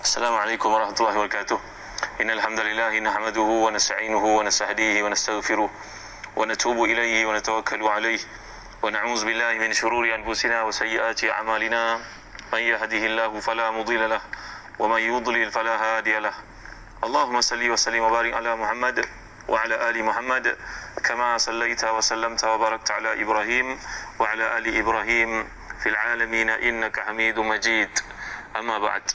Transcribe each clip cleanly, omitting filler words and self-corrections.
السلام عليكم ورحمة الله وبركاته. إن الحمد لله نحمده ونستعينه ونستهديه ونستغفره ونتوب إليه ونتوكل عليه ونعوذ بالله من شرور أنفسنا وسيئات أعمالنا. من يهده الله فلا مضل له ومن يضلل فلا هادي له. اللهم صل وسلم وبارك على محمد وعلى آل محمد كما صليت وسلمت وباركت على إبراهيم وعلى آل إبراهيم في العالمين إنك حميد مجيد. أما بعد.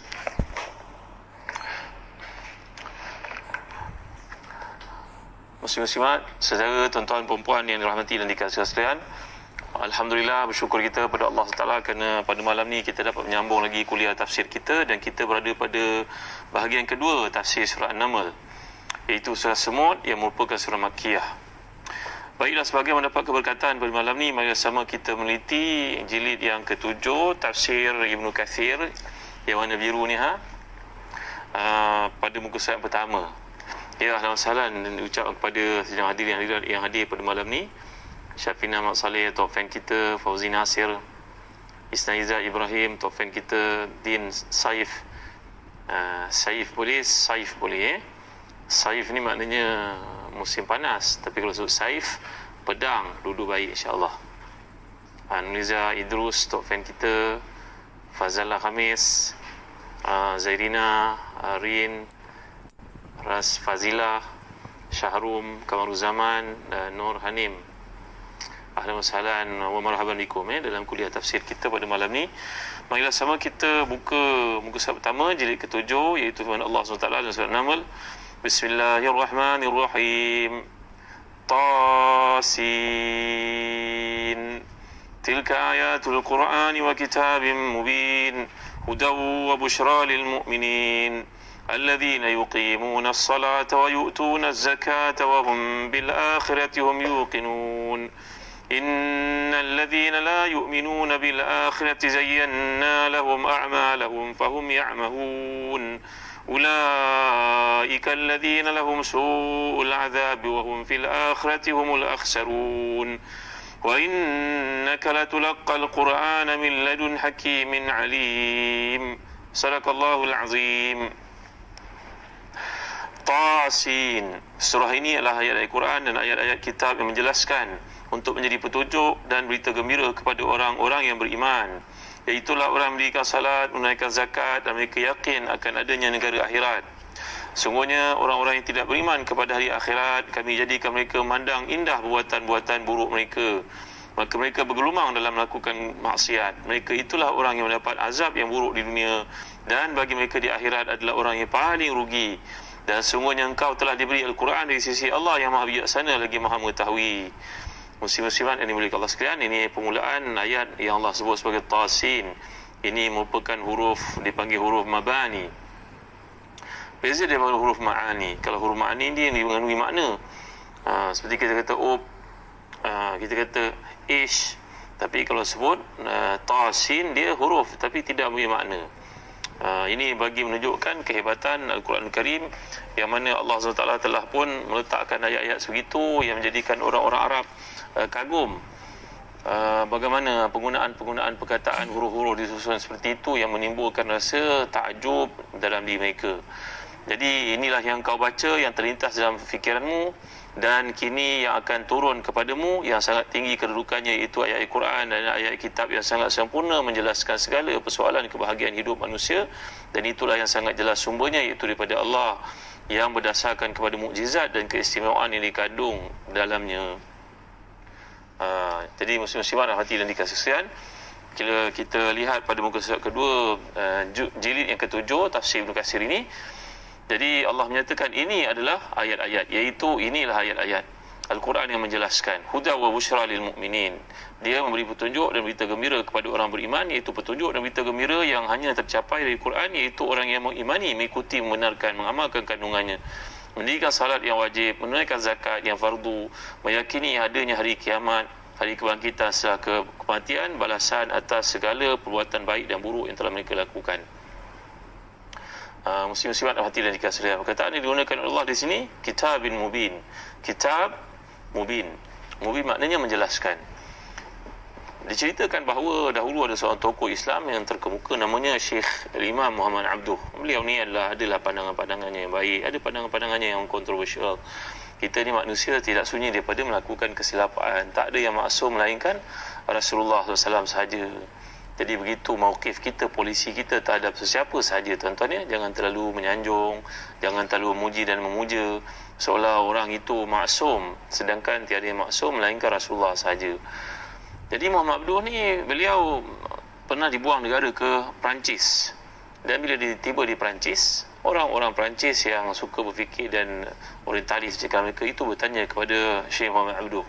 Muslim-muslimat, saudara, tuan-tuan, perempuan yang dirahmati dan dikasihi sekalian, alhamdulillah, bersyukur kita kepada Allah SWT kerana pada malam ni kita dapat menyambung lagi kuliah tafsir kita, dan kita berada pada bahagian kedua tafsir surah An-Naml, iaitu surah Semut yang merupakan surah Makkiyah. Baiklah, sebagai mendapat keberkatan pada malam ni, mari sama kita meneliti jilid yang ke-7 tafsir Ibnu Kathir yang warna biru ni pada muka surat pertama. Ya, ahlan wa sahlan, dan ucap kepada sejumlah hadirin yang hadir pada malam ni. Syafina Mak Saleh, top fan kita. Fauzi Nasir, Isnaiza Ibrahim, top fan kita. Din Saif, Saif boleh, Saif boleh. Saif ni maknanya musim panas, tapi kalau sebut Saif, pedang, duduk baik insyaAllah. Nuliza Idrus, top fan kita. Fazala Khamis, Zairina, Rin, Ras Fazilah, Syahrum, Kamaruzaman, dan Nur Hanim. Ahlan wa sahlan wa marhaban bikum dalam kuliah tafsir kita pada malam ni. Marilah sama kita buka muka surat pertama jilid ke-7, iaitu firman Allah SWT dalam surah An-Naml. Bismillahirrahmanirrahim. Tasin. Tilka ayatul Qur'ani wa kitabim mubin. Hudaw wa bushra lil mu'minin. الذين يقيمون الصلاة ويؤتون الزكاة وهم بالآخرة هم يوقنون إن الذين لا يؤمنون بالآخرة زينا لهم أعمالهم فهم يعمهون أولئك الذين لهم سوء العذاب وهم في الآخرة هم الأخسرون وإنك لتلقى القرآن من لدن حكيم عليم صدق الله العظيم. Tasin. Surah ini adalah ayat-ayat Quran dan ayat-ayat kitab yang menjelaskan untuk menjadi petunjuk dan berita gembira kepada orang-orang yang beriman, iaitulah orang mendirikan salat, menunaikan zakat, dan mereka yakin akan adanya negara akhirat. Sungguhnya orang-orang yang tidak beriman kepada hari akhirat, kami jadikan mereka memandang indah perbuatan-perbuatan buruk mereka, maka mereka bergelumang dalam melakukan maksiat. Mereka itulah orang yang mendapat azab yang buruk di dunia, dan bagi mereka di akhirat adalah orang yang paling rugi. Dan sungguhnya engkau telah diberi Al-Quran dari sisi Allah yang maha bijaksana lagi maha mengetahui. Muslim-muslimat yang dimuliakan Allah sekalian, ini permulaan ayat yang Allah sebut sebagai Tasin. Ini merupakan huruf, dipanggil huruf Mabani. Beza daripada huruf Ma'ani. Kalau huruf Ma'ani dia mengandungi makna, seperti kita kata kita kata ish. Tapi kalau sebut Tasin, dia huruf tapi tidak mempunyai makna. Ini bagi menunjukkan kehebatan Al-Quran Al-Karim, yang mana Allah SWT telah pun meletakkan ayat-ayat sebegitu yang menjadikan orang-orang Arab kagum bagaimana penggunaan perkataan huruf-huruf disusun seperti itu yang menimbulkan rasa takjub dalam diri mereka. Jadi inilah yang kau baca, yang terlintas dalam fikiranmu, dan kini yang akan turun kepadamu yang sangat tinggi kedudukannya, iaitu ayat Al-Quran dan ayat kitab yang sangat sempurna menjelaskan segala persoalan kebahagiaan hidup manusia, dan itulah yang sangat jelas sumbernya, iaitu daripada Allah yang berdasarkan kepada mukjizat dan keistimewaan yang dikandung dalamnya. Jadi muslim-muslimat hati dan dikasih sekalian, kita lihat pada muka surat kedua jilid yang ke-7 tafsir Ibnu Katsir ini. Jadi Allah menyatakan ini adalah ayat-ayat, iaitu inilah ayat-ayat Al-Quran yang menjelaskan huda wa busyra lil mu'minin. Dia memberi petunjuk dan berita gembira kepada orang beriman, iaitu petunjuk dan berita gembira yang hanya tercapai dari Quran, iaitu orang yang mengimani, mengikuti, membenarkan, mengamalkan kandungannya, mendirikan salat yang wajib, menunaikan zakat yang fardu, meyakini adanya hari kiamat, hari kebangkitan setelah kematian, balasan atas segala perbuatan baik dan buruk yang telah mereka lakukan. Muslim-muslimat hati dan dikasih sekalian, perkataan yang digunakan oleh Allah di sini kitabin mubin. Kitab mubin. Mubin maknanya menjelaskan. diceritakan bahawa dahulu ada seorang tokoh Islam yang terkemuka, namanya Syekh Imam Muhammad Abduh. Beliau ni adalah pandangan-pandangannya yang baik, ada pandangan-pandangannya yang kontroversial. Kita ni manusia tidak sunyi daripada melakukan kesilapan. Tak ada yang maksum melainkan Rasulullah SAW sahaja. Jadi begitu mauqif kita, polisi kita terhadap sesiapa sahaja, tuan-tuan ya. Jangan terlalu menyanjung, jangan terlalu memuji dan memuja seolah orang itu maksum, sedangkan tiada yang maksum melainkan Rasulullah sahaja. Jadi Muhammad Abduh ni, beliau pernah dibuang negara ke Perancis. Dan bila dia tiba di Perancis, orang-orang Perancis yang suka berfikir dan orientalis macam mereka itu bertanya kepada Syekh Muhammad Abduh,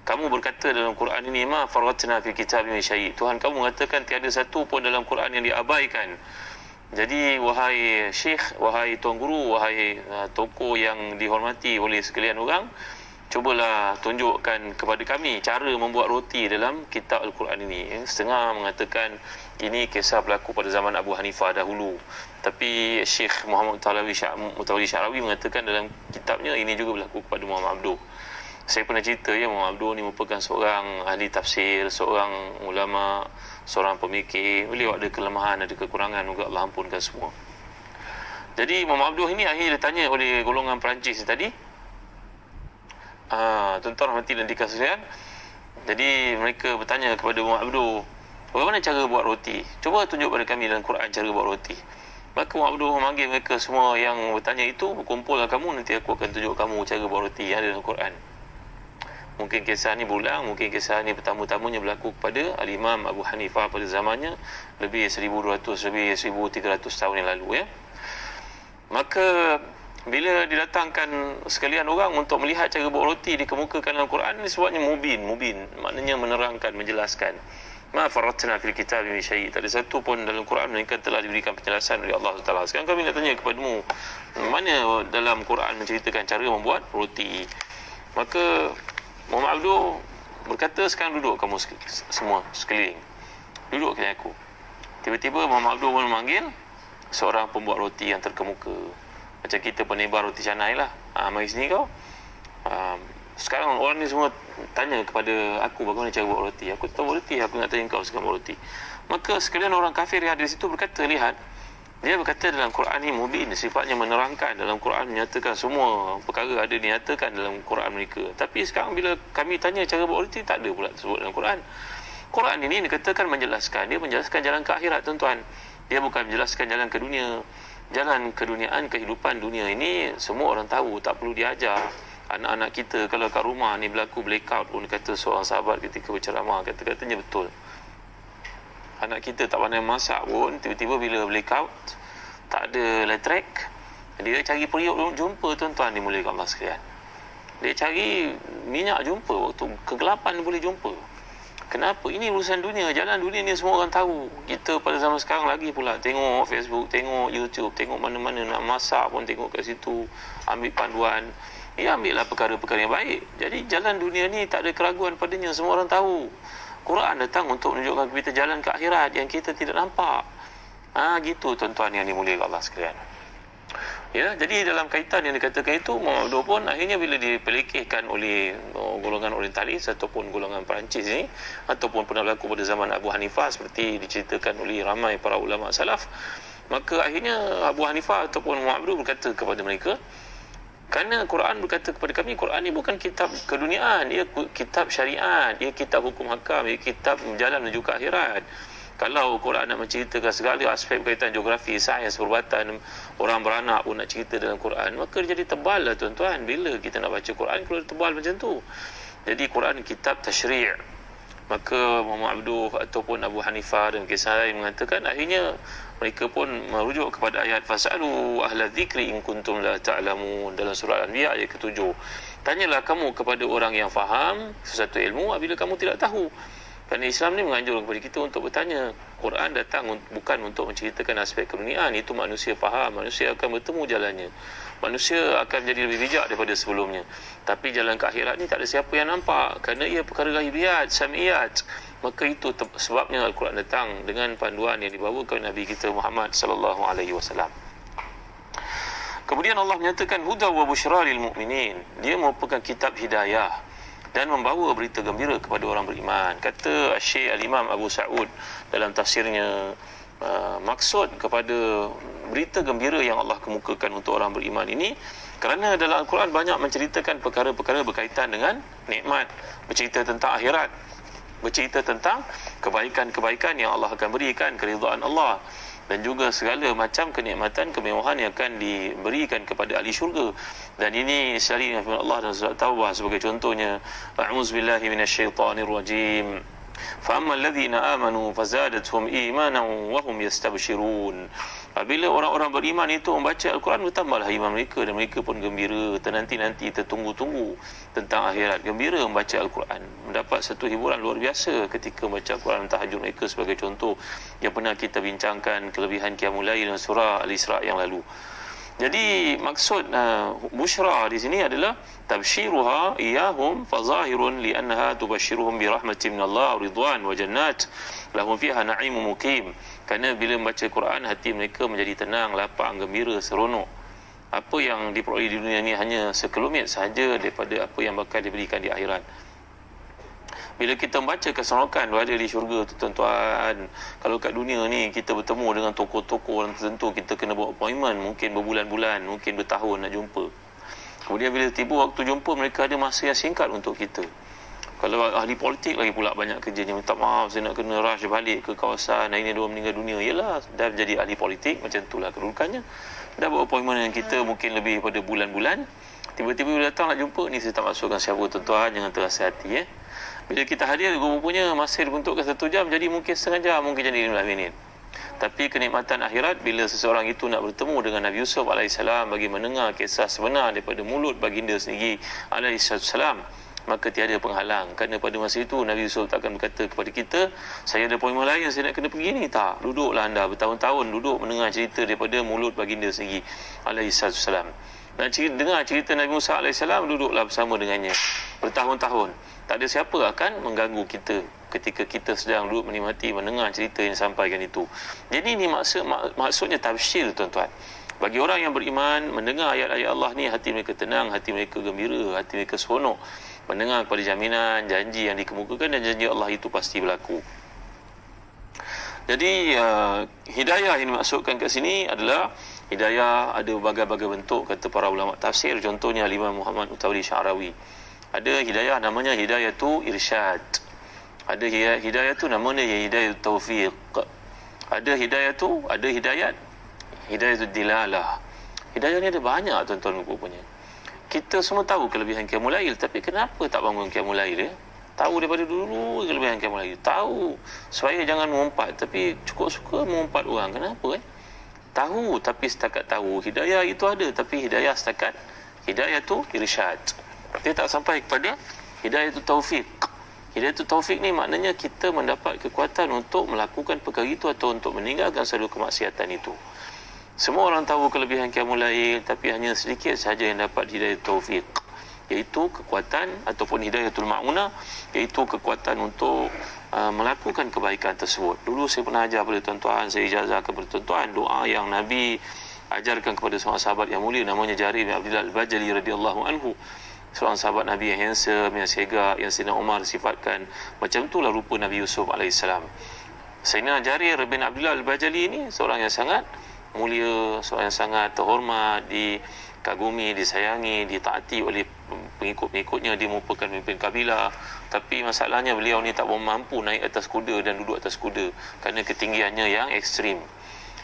kamu berkata dalam Quran ini, ma faratna fil kitab min syai'. Tuhan kamu mengatakan tiada satu pun dalam Quran yang diabaikan. Jadi wahai Syekh, wahai Tuan Guru, wahai tokoh yang dihormati oleh sekalian orang, cubalah tunjukkan kepada kami cara membuat roti dalam kitab Al-Quran ini. Setengah mengatakan ini kisah berlaku pada zaman Abu Hanifah dahulu, tapi Syekh Muhammad Mutawalli Sya'rawi mengatakan dalam kitabnya ini juga berlaku kepada Muhammad Abduh. Saya pernah cerita ya, Muhammad Abduh ni merupakan seorang ahli tafsir, seorang ulama, seorang pemikir. Beliau ada kelemahan, ada kekurangan juga, Allah ampunkan semua. Jadi Muhammad Abduh ini akhirnya ditanya oleh golongan Perancis tadi, tuan-tuan rahmati dan dikasihan. Jadi mereka bertanya kepada Muhammad Abduh, bagaimana cara buat roti? Cuba tunjuk pada kami dalam Quran cara buat roti. Maka Muhammad Abduh memanggil mereka semua yang bertanya itu, berkumpullah kamu, nanti aku akan tunjuk kamu cara buat roti yang ada dalam Quran. Mungkin kisah ni berulang, mungkin kisah ni pertama-tamanya berlaku kepada Al-Imam Abu Hanifah pada zamannya, lebih 1200, lebih 1300 tahun yang lalu ya. Maka bila didatangkan sekalian orang untuk melihat cara buat roti dikemukakan dalam Quran, ini sebabnya mubin, maknanya menerangkan, menjelaskan. Ma faratna fil kitab min syai'. Tak ada satu pun dalam Quran melainkan telah diberikan penjelasan oleh Allah Taala. Sekarang kami nak tanya kepadamu, mana dalam Quran menceritakan cara membuat roti? Maka Muhammad Abduh berkata, sekarang duduk kamu semua sekeliling. Duduk kena aku. Tiba-tiba Muhammad Abduh pun memanggil seorang pembuat roti yang terkemuka. Macam kita penebar roti canai lah. Mari sini kau. Sekarang orang ni semua tanya kepada aku bagaimana cara buat roti. Aku tahu roti, aku nak tanya kau sekarang buat roti. Maka sekalian orang kafir yang ada di situ berkata, lihat, dia berkata dalam Quran ni mubin, sifatnya menerangkan. Dalam Quran menyatakan semua perkara ada dinyatakan dalam Quran mereka. Tapi sekarang bila kami tanya cara buat roti, tak ada pula tersebut dalam Quran. Quran ini dikatakan menjelaskan. Dia menjelaskan jalan ke akhirat, tuan-tuan. Dia bukan menjelaskan jalan ke dunia. Jalan keduniaan, kehidupan dunia ini semua orang tahu, tak perlu diajar. Anak-anak kita kalau kat rumah ni berlaku blackout pun, kata seorang sahabat ketika berceramah, kata-katanya betul. Anak kita tak pandai masak pun, tiba-tiba bila blackout, tak ada elektrik, dia cari periuk jumpa, tuan-tuan dimuliakan Allah sekalian. Dia cari minyak jumpa, waktu kegelapan boleh jumpa. Kenapa? Ini urusan dunia, jalan dunia ni semua orang tahu. Kita pada zaman sekarang lagi pula tengok Facebook, tengok YouTube, tengok mana-mana nak masak pun tengok kat situ, ambil panduan. Ya, ambillah perkara-perkara yang baik. Jadi jalan dunia ni tak ada keraguan padanya, semua orang tahu. Quran datang untuk menunjukkan kita jalan ke akhirat yang kita tidak nampak. Gitu tuan-tuan yang dimuliakan Allah sekalian. Ya, jadi dalam kaitan yang dikatakan itu, Muhammad Abduh pun akhirnya bila dipelikihkan oleh golongan orientalis ataupun golongan Perancis ini, ataupun pernah berlaku pada zaman Abu Hanifah seperti diceritakan oleh ramai para ulama salaf, maka akhirnya Abu Hanifah ataupun Muhammad Abduh berkata kepada mereka, kerana Quran berkata kepada kami, Quran ni bukan kitab keduniaan, ia kitab syariat, ia kitab hukum hakam, ia kitab jalan menuju ke akhirat. Kalau Quran nak menceritakan segala aspek berkaitan geografi, sains, perubatan, orang beranak pun nak cerita dalam Quran, maka dia jadi tebal lah tuan-tuan. Bila kita nak baca Quran, keluar tebal macam tu. Jadi Quran kitab tashri'. Maka Muhammad Abduh ataupun Abu Hanifah dan kisah lain mengatakan, akhirnya mereka pun merujuk kepada ayat fasalu ahla dzikri in kuntum la ta'lamun dalam surah Al-Anbiya ayat ke-7. Tanyalah kamu kepada orang yang faham sesuatu ilmu apabila kamu tidak tahu. Kerana Islam ni menganjurkan kepada kita untuk bertanya. Quran datang bukan untuk menceritakan aspek keduniaan, itu manusia faham, manusia akan bertemu jalannya. Manusia akan menjadi lebih bijak daripada sebelumnya. Tapi jalan ke akhirat ni tak ada siapa yang nampak, kerana ia perkara ghaibiyat, sam'iyat. Maka itu sebabnya Al-Quran datang dengan panduan yang dibawakan Nabi kita Muhammad sallallahu alaihi wasallam. Kemudian Allah menyatakan huda wa busyra lil mu'minin. Dia merupakan kitab hidayah dan membawa berita gembira kepada orang beriman. Kata Syekh Al-Imam Abu Sa'ud dalam tafsirnya, maksud kepada berita gembira yang Allah kemukakan untuk orang beriman ini, kerana dalam Al-Quran banyak menceritakan perkara-perkara berkaitan dengan nikmat, bercerita tentang akhirat, bercerita tentang kebaikan-kebaikan yang Allah akan berikan, keridhaan Allah, dan juga segala macam kenikmatan, kemewahan yang akan diberikan kepada ahli syurga. Dan ini sekali firman Allah dalam surah Taubah sebagai contohnya, a'udzubillahi minasyaitonirrajim, فَأَمَّا الَّذِينَ آمَنُوا فَزَادَتْهُمْ إِيمَانًا وَهُمْ يَسْتَبْشِرُونَ. Apabila orang-orang beriman itu membaca Al-Quran, bertambahlah iman mereka dan mereka pun gembira, ternanti-nanti, tertunggu-tunggu tentang akhirat, gembira membaca Al-Quran, mendapat satu hiburan luar biasa ketika membaca Al-Quran, tahajud mereka sebagai contoh yang pernah kita bincangkan kelebihan Qiyamul Lail dalam surah Al-Isra yang lalu. Jadi maksud busyra di sini adalah tabshiruha iyahum fazahirun li'annaha tubashiruhum birahmatin minallah wa ridwan wa jannat lahum fiha na'imun muqim. Kerana bila membaca Quran, hati mereka menjadi tenang, lapang, gembira, seronok. Apa yang diperoleh di dunia ini hanya sekelumit sahaja daripada apa yang bakal diberikan di akhirat. Bila kita membaca keseronokan berada di syurga tu tuan-tuan, kalau kat dunia ni kita bertemu dengan tokoh-tokoh tertentu, kita kena buat appointment, mungkin berbulan-bulan, mungkin bertahun nak jumpa. Kemudian bila tiba waktu jumpa, mereka ada masa yang singkat untuk kita. Kalau ahli politik lagi pula banyak kerjanya, minta maaf saya nak kena rush balik ke kawasan, hari ni dia meninggal dunia. Yalah, dah jadi ahli politik, macam itulah kedudukannya. Dah buat appointment dengan kita mungkin lebih daripada bulan-bulan. Tiba-tiba bila datang nak jumpa, ni saya tak masukkan siapa tuan-tuan, jangan terasa hati Bila kita hadir, rupanya masa dibentukkan 1 jam, jadi mungkin setengah jam, mungkin jadi 15 minit. Tapi kenikmatan akhirat, bila seseorang itu nak bertemu dengan Nabi Yusuf AS bagi mendengar kisah sebenar daripada mulut baginda sendiri AS, maka tiada penghalang. Kerana pada masa itu Nabi Yusuf takkan berkata kepada kita, saya ada appointment lain, saya nak kena pergi ni. Tak, duduklah anda bertahun-tahun duduk mendengar cerita daripada mulut baginda sendiri AS. Dan dengar cerita Nabi Musa AS, duduklah bersama dengannya bertahun-tahun. Tak ada siapa akan mengganggu kita ketika kita sedang duduk menikmati, mendengar cerita yang disampaikan itu. Jadi ini maksudnya tafsir tuan-tuan. Bagi orang yang beriman, mendengar ayat-ayat Allah ni, hati mereka tenang, hati mereka gembira, hati mereka seronok, mendengar kepada jaminan, janji yang dikemukakan, dan janji Allah itu pasti berlaku. Jadi hidayah yang dimaksudkan kat sini adalah hidayah ada berbagai-bagai bentuk, kata para ulama tafsir. Contohnya Imam Muhammad Utawli Sya'rawi. Ada hidayah namanya hidayah tu irsyad. Ada hidayah tu namanya hidayah taufiq. Ada hidayah tu, ada hidayah tu dilalah. Hidayah ni ada banyak tuan-tuan rupanya. Kita semua tahu kelebihan Qiyamul Lail, tapi kenapa tak bangun Qiyamul Lail Tahu daripada dulu kelebihan Qiyamul Lail. Tahu supaya jangan mengumpat, tapi cukup suka mengumpat orang. Kenapa Tahu, tapi setakat tahu. Hidayah itu ada, tapi hidayah setakat hidayah tu irsyad. Dia tak sampai kepada hidayah tu taufik. Hidayah tu taufik ni maknanya kita mendapat kekuatan untuk melakukan perkara itu atau untuk meninggalkan satu kemaksiatan itu. Semua orang tahu kelebihan Qiyamul Lail, tapi hanya sedikit sahaja yang dapat hidayah taufik, iaitu kekuatan ataupun hidayatul ma'unah, iaitu kekuatan untuk melakukan kebaikan tersebut. Dulu saya pernah ajar kepada tuan-tuan, saya ijazah kepada tuan-tuan doa yang Nabi ajarkan kepada seorang sahabat yang mulia namanya Jarir bin Abdullah Al-Bajali radhiyallahu anhu. Seorang sahabat Nabi yang handsome, yang segak, yang Sayyidina Umar sifatkan. Macam itulah rupa Nabi Yusuf AS. Sayyidina Jarir bin Abdullah Al-Bajali ini seorang yang sangat mulia, seorang yang sangat terhormat, dikagumi, disayangi, ditaati oleh pengikut-pengikutnya. Dia merupakan pemimpin kabilah, tapi masalahnya beliau ni tak mampu naik atas kuda dan duduk atas kuda kerana ketinggiannya yang ekstrim.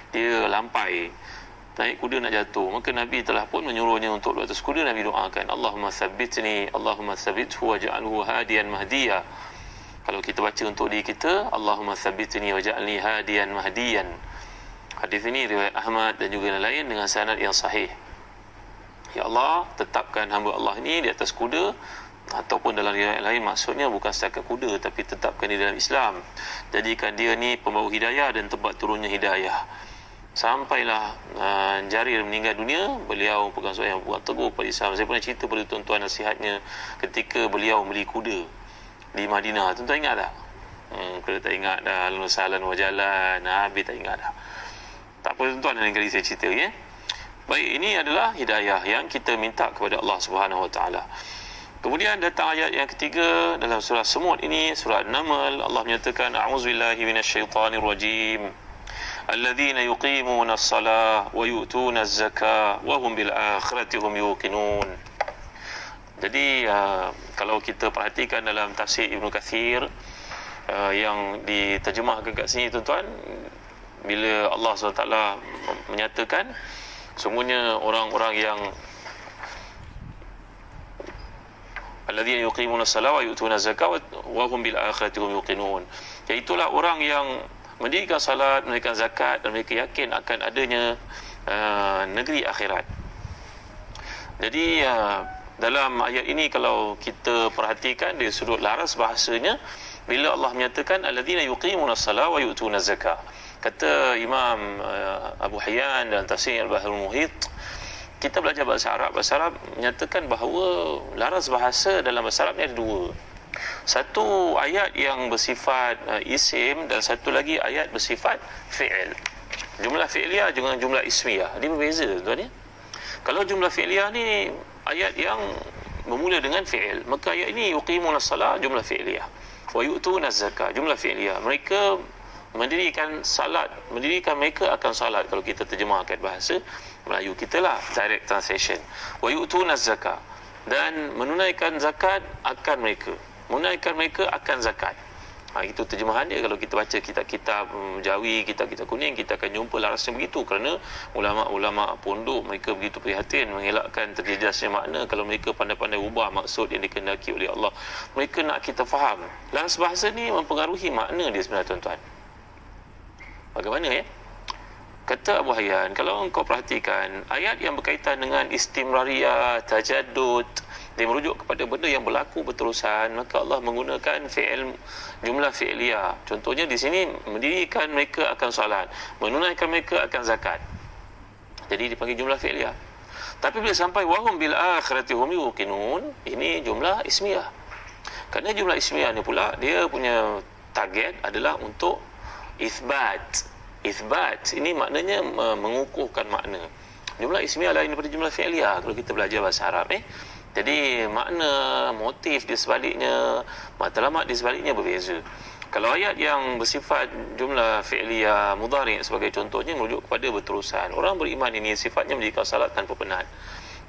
Dia lampai, naik kuda nak jatuh. Maka Nabi telah pun menyuruhnya untuk duduk atas kuda. Nabi doakan, Allahumma thabbitni, Allahumma thabbithu waj'alhu hadiyan mahdiya. Kalau kita baca untuk diri kita, Allahumma thabbitni waj'alni hadiyan mahdiyan. Hadis ini riwayat Ahmad dan juga yang lain dengan sanad yang sahih. Ya Allah, tetapkan hamba Allah ini di atas kuda, ataupun dalam riwayat lain maksudnya bukan setakat kuda, tapi tetapkan dia dalam Islam. Jadikan dia ni pembawa hidayah dan tempat turunnya hidayah. Sampailah Jarir meninggal dunia, beliau pegang seorang yang buat teguh pada Islam. Saya pernah cerita pada tuan-tuan nasihatnya ketika beliau beli kuda di Madinah. Tuan-tuan ingat tak? Kalau tak ingat dah, salan wajalan, habis tak ingat dah. Tak apa tuan-tuan, lain kali saya cerita Baik, ini adalah hidayah yang kita minta kepada Allah Subhanahu Wa Taala. Kemudian datang ayat yang ketiga dalam surah Semut ini, surah An-Naml. Allah menyatakan, a'udzubillahi minasyaitonirrajim, alladzina yuqimuna as-salah wa yu'tuna az-zakah wa hum bil akhirati hum yuqinun. Jadi kalau kita perhatikan dalam tafsir Ibnu Katsir yang diterjemahkan kat sini, tuan-tuan, bila Allah SWT menyatakan semuanya orang-orang yang alladzina yuqimuna as-salata wa yu'tuna az-zakata wa hum bil akhirati hum yuqinun, iaitulah orang yang mendirikan salat, menunaikan zakat, dan mereka yakin akan adanya negeri akhirat. Jadi dalam ayat ini kalau kita perhatikan dari sudut laras bahasanya, bila Allah menyatakan alladzina yuqimuna as-salata wa yu'tuna az-zakata, kata Imam Abu Hayyan dalam tafsir Al-Bahrul Muhit, kita belajar bahasa Arab menyatakan bahawa laras bahasa dalam bahasa Arab ni ada dua. Satu ayat yang bersifat isim, dan satu lagi ayat bersifat fi'il. Jumlah fi'liyah dengan jumlah ismiyah, dia berbeza, tuan ya. Kalau jumlah fi'liyah ni ayat yang bermula dengan fi'il, maka ayat ini yuqimuna as-salat, jumlah fi'liyah, wa yu'tuna az-zakah, jumlah fi'liyah. Mereka mendirikan salat, mendirikan mereka akan salat, kalau kita terjemahkan bahasa Melayu kita lah, direct translation. Wa yu'tuna az-zakah, dan menunaikan zakat akan mereka, menunaikan mereka akan zakat. Itu terjemahan dia. Kalau kita baca kitab-kitab Jawi, kitab-kitab kuning, kita akan jumpa larasnya begitu, kerana ulama-ulama pondok mereka begitu prihatin mengelakkan terjejasnya makna. Kalau mereka pandai-pandai ubah maksud yang dikehendaki oleh Allah, mereka nak kita faham. Laras bahasa ni mempengaruhi makna dia sebenarnya, tuan-tuan. Bagaimana ya? Kata Abu Hayyan, kalau engkau perhatikan ayat yang berkaitan dengan istimrariyah, tajaddud, dia merujuk kepada benda yang berlaku berterusan, maka Allah menggunakan fi'il, jumlah fi'liyah. Contohnya di sini, mendirikan mereka akan salat, menunaikan mereka akan zakat. Jadi dipanggil jumlah fi'liyah. Tapi bila sampai wahum bil akhirati hum yuqinun, ini jumlah ismiyah. Kerana jumlah ismiyah ni pula, dia punya target adalah untuk isbat. Isbat ini maknanya mengukuhkan makna. Jumlah ismiyah lain daripada jumlah fi'liyah kalau kita belajar bahasa Arab. Jadi makna, motif di sebaliknya, matlamat di sebaliknya berbeza. Kalau ayat yang bersifat jumlah fi'liyah mudhari' sebagai contohnya, merujuk kepada berterusan. Orang beriman ini sifatnya mendirikan salat tanpa penat.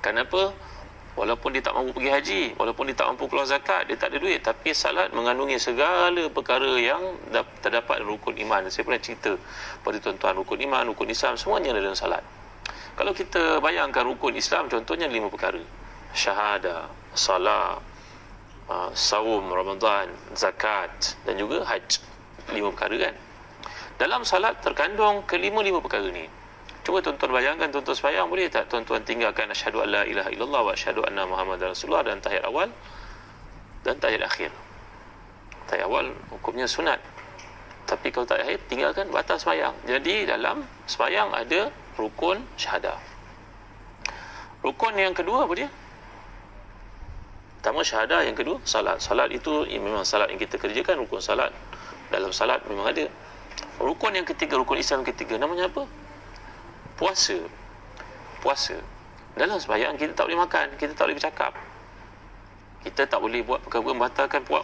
Kenapa? Walaupun dia tak mampu pergi haji, walaupun dia tak mampu keluar zakat, dia tak ada duit, tapi salat mengandungi segala perkara yang terdapat dalam rukun iman. Saya pernah cerita pada tuan-tuan, rukun iman, rukun Islam, semuanya ada dalam salat. Kalau kita bayangkan rukun Islam, contohnya 5 perkara: syahadah, salat, saum Ramadan, zakat, dan juga haj. 5 perkara kan. Dalam salat terkandung kelima-lima perkara ni. Cuba tuan-tuan bayangkan, tuan-tuan sembahyang, boleh tak tuan-tuan tinggalkan asyhadu an la ilaha illallah wa asyhadu anna muhammadar rasulullah dan tahiyat awal dan tahiyat akhir. Tahiyat awal hukumnya sunat, tapi kalau tahiyat akhir tinggalkan, batal sembahyang. Jadi dalam sembahyang ada rukun syahadah. Rukun yang kedua apa dia? Pertama syahadah, yang kedua salat. Salat itu memang salat yang kita kerjakan, rukun salat dalam salat memang ada. Rukun yang ketiga, rukun Islam ketiga, namanya apa? Puasa. Puasa. Dalam sembahyang kita tak boleh makan, kita tak boleh bercakap, kita tak boleh buat perkara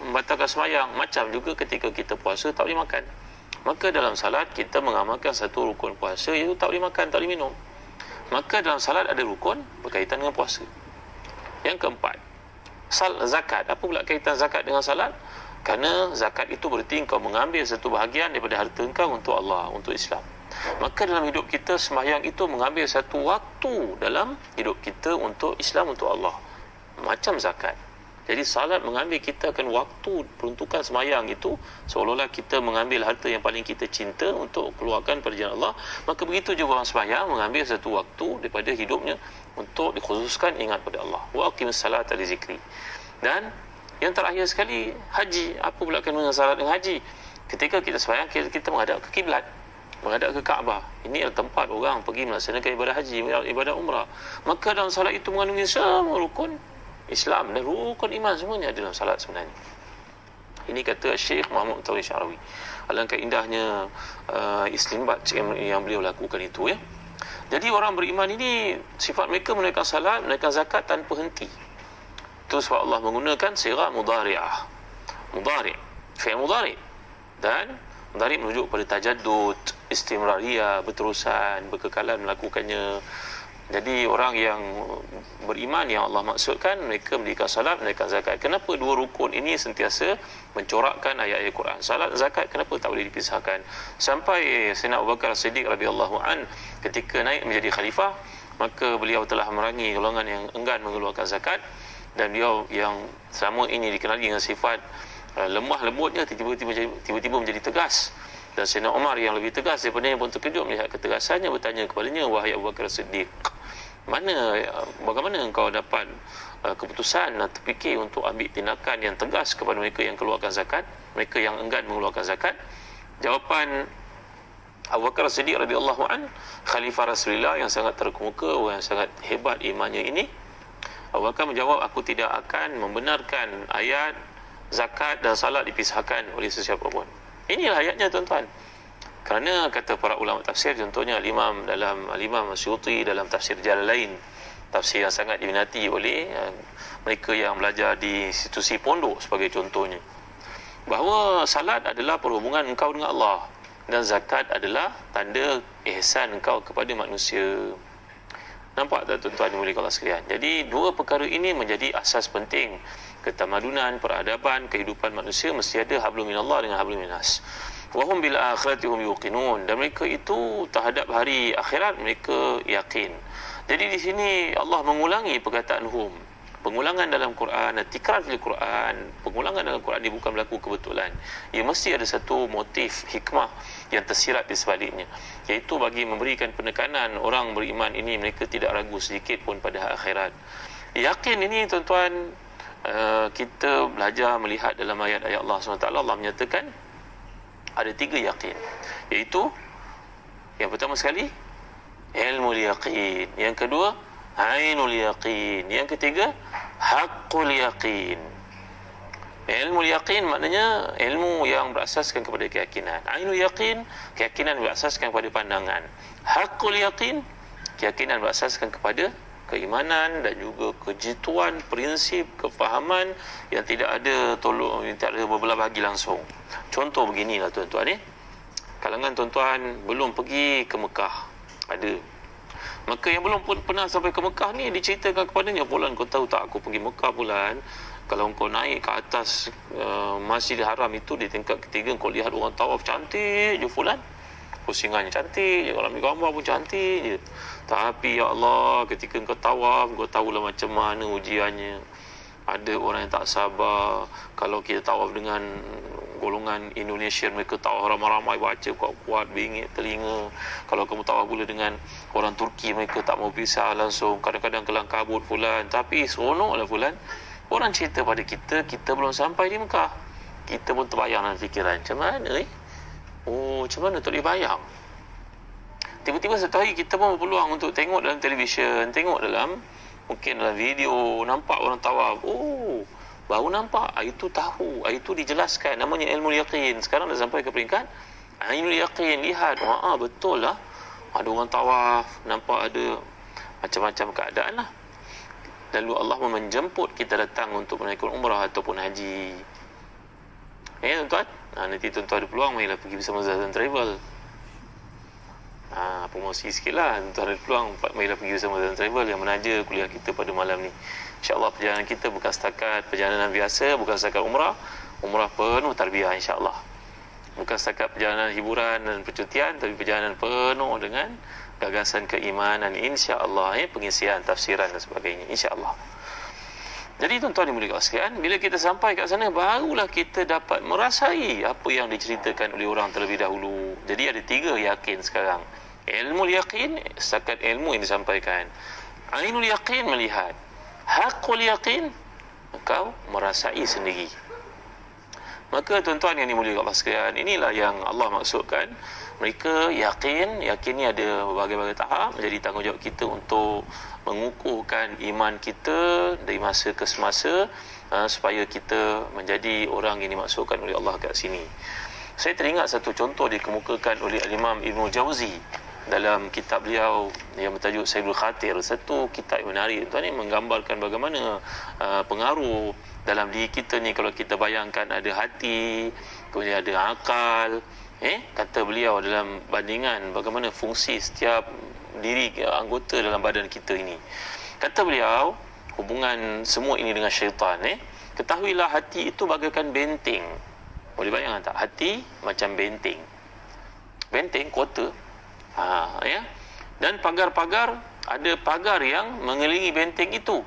membatalkan sembahyang. Macam juga ketika kita puasa tak boleh makan. Maka dalam salat kita mengamalkan satu rukun puasa, iaitu tak boleh makan, tak boleh minum. Maka dalam salat ada rukun berkaitan dengan puasa. Yang keempat, zakat. Apa pula kaitan zakat dengan salat? Kerana zakat itu berarti engkau mengambil satu bahagian daripada harta engkau untuk Allah, untuk Islam. Maka dalam hidup kita, sembahyang itu mengambil satu waktu dalam hidup kita untuk Islam, untuk Allah, macam zakat. Jadi salat mengambil kita akan waktu peruntukan sembahyang itu, seolah-olah kita mengambil harta yang paling kita cinta untuk keluarkan pada jalan Allah. Maka begitu juga orang sembahyang mengambil satu waktu daripada hidupnya untuk dikhususkan ingat pada Allah. Wa aqimus salata li zikri. Dan yang terakhir sekali, haji. Apa pula kena dengan salat dengan haji? Ketika kita sembahyang, kita menghadap ke kiblat, menghadap ke Kaabah. Ini adalah tempat orang pergi melaksanakan ibadah haji, ibadah umrah. Maka dalam salat itu mengandungi semua rukun Islam dan rukun iman, semuanya ada dalam salat sebenarnya. Ini kata Syekh Muhammad Tauhid Syarawi. Alangkah indahnya istinbat yang beliau lakukan itu ya. Jadi orang beriman ini sifat mereka menunaikan salat, menunaikan zakat tanpa henti. Itu sebab Allah menggunakan sigha mudhari'ah. Mudhari', fi'il mudhari'. Dan mudhari' merujuk pada tajaddud, istimrariyah, berterusan, berkekalan melakukannya. Jadi orang yang beriman yang Allah maksudkan, mereka mendirikan salat, mendirikan zakat. Kenapa dua rukun ini sentiasa mencorakkan ayat-ayat Quran? Salat, zakat, kenapa tak boleh dipisahkan? Sampai Sayyidina Abu Bakar Siddiq radhiyallahu an ketika naik menjadi khalifah, maka beliau telah merangi golongan yang enggan mengeluarkan zakat, dan beliau yang selama ini dikenali dengan sifat lemah lembutnya tiba-tiba menjadi tegas. Dan Sayyidina Umar yang lebih tegas daripadanya pun terkejut melihat ketegasannya, bertanya kepadanya, wahai Abu Bakar Siddiq, bagaimana engkau dapat keputusan dan terfikir untuk ambil tindakan yang tegas kepada mereka yang keluarkan zakat, mereka yang enggan mengeluarkan zakat? Jawapan Abu Bakar Siddiq radhiyallahu an, khalifah Rasulullah yang sangat terkemuka, yang sangat hebat imannya ini, Abu Bakar menjawab, aku tidak akan membenarkan ayat zakat dan salat dipisahkan oleh sesiapa pun. Inilah ayatnya, tuan-tuan. Kerana kata para ulama tafsir, contohnya Al-Imam Masyuti dalam tafsir Jalalain, tafsir yang sangat diminati oleh mereka yang belajar di institusi pondok sebagai contohnya, bahawa salat adalah perhubungan engkau dengan Allah, dan zakat adalah tanda ihsan engkau kepada manusia. Nampak tak, tuan-tuan dimuliakan Allah sekalian? Jadi dua perkara ini menjadi asas penting ketamadunan, peradaban, kehidupan manusia. Mesti ada hablum minallah dengan hablum minas. Wa hum bil akhirati hum yuqinun, dan mereka itu terhadap hari akhirat mereka yakin. Jadi di sini Allah mengulangi perkataan hum. Pengulangan dalam Quran, tikrar fil Quran, pengulangan dalam Quran ini bukan berlaku kebetulan. Ia mesti ada satu motif, hikmah yang tersirat di sebaliknya, iaitu bagi memberikan penekanan orang beriman ini mereka tidak ragu sedikit pun pada akhirat. Yakin ini, tuan-tuan, kita belajar melihat dalam ayat-ayat Allah SWT. Allah menyatakan ada 3 yakin, iaitu yang pertama sekali ilmu yaqin, yang kedua ainul yaqin, yang ketiga haqqul yaqin. Ilmu yaqin maknanya ilmu yang berasaskan kepada keyakinan. Ainul yaqin, keyakinan berasaskan kepada pandangan. Haqqul yaqin, keyakinan berasaskan kepada keimanan dan juga kejituan, prinsip, kefahaman yang tidak ada berbelah bagi langsung. Contoh beginilah, tuan-tuan, kalangan tuan-tuan belum pergi ke Mekah, ada. Maka yang belum pun pernah sampai ke Mekah ni diceritakan kepadanya, Fulan, kau tahu tak aku pergi Mekah, Fulan, kalau kau naik ke atas Masjidil Haram itu di tingkat ketiga, kau lihat orang tawaf cantik je, Fulan, pusingannya cantik je, kalau ambil gambar pun cantik je. Tapi ya Allah, ketika kau tawaf, kau tahulah macam mana ujiannya. Ada orang yang tak sabar. Kalau kita tawaf dengan golongan Indonesia, mereka tawaf ramai-ramai, baca kuat-kuat, bingit telinga. Kalau kamu tawaf pula dengan orang Turki, mereka tak mau pisah langsung, kadang-kadang kelang kabut, Fulan. Tapi seronoklah, Fulan. Orang cerita pada kita, kita belum sampai di Mekah, kita pun terbayang dalam fikiran, macam mana macam mana tak boleh bayang. Tiba-tiba satu hari kita pun berpeluang untuk tengok dalam televisyen, tengok mungkin dalam video, nampak orang tawaf. Baru nampak, itu tahu, itu dijelaskan, namanya ilmu yaqin. Sekarang dah sampai ke peringkat ilmu yaqin, lihat, betul lah, ada orang tawaf, nampak ada macam-macam keadaan lah. Lalu Allah menjemput kita datang untuk menaikkan umrah ataupun haji. Tuan-tuan, nanti tuan-tuan ada peluang, marilah pergi bersama Zazan Travel. Promosi sikit lah, tuan-tuan ada peluang, marilah pergi bersama Zazan Travel yang menaja kuliah kita pada malam ni. InsyaAllah perjalanan kita bukan setakat perjalanan biasa, bukan setakat umrah penuh tarbiyah, insyaAllah. Bukan setakat perjalanan hiburan dan percutian, tapi perjalanan penuh dengan gagasan keimanan, insyaAllah, pengisian, tafsiran dan sebagainya, insyaAllah. Jadi tuan-tuan dimuliakan sekalian, bila kita sampai kat sana, barulah kita dapat merasai apa yang diceritakan oleh orang terlebih dahulu. Jadi ada 3 yakin sekarang. Ilmu yaqin, setakat ilmu yang disampaikan. Ainul yaqin, melihat. Haqqul yaqin, engkau merasai sendiri. Maka tuan-tuan yang dimuliakan Allah sekalian, inilah yang Allah maksudkan. Mereka yakin ni ada berbagai-bagai tahap, menjadi tanggungjawab kita untuk mengukuhkan iman kita dari masa ke semasa, supaya kita menjadi orang yang dimaksudkan oleh Allah kat sini. Saya teringat satu contoh dikemukakan oleh Imam Ibn Jauzi dalam kitab beliau yang bertajuk Sayyidul Khatir, satu kitab yang menarik tuan ni, menggambarkan bagaimana pengaruh dalam diri kita ni. Kalau kita bayangkan ada hati, kemudian ada akal, kata beliau dalam bandingan bagaimana fungsi setiap diri anggota dalam badan kita ini. Kata beliau, hubungan semua ini dengan syaitan, ketahuilah hati itu bagaikan benteng. Boleh bayangkan tak? Hati macam benteng. Benteng, kota. Dan pagar-pagar, ada pagar yang mengelilingi benteng itu,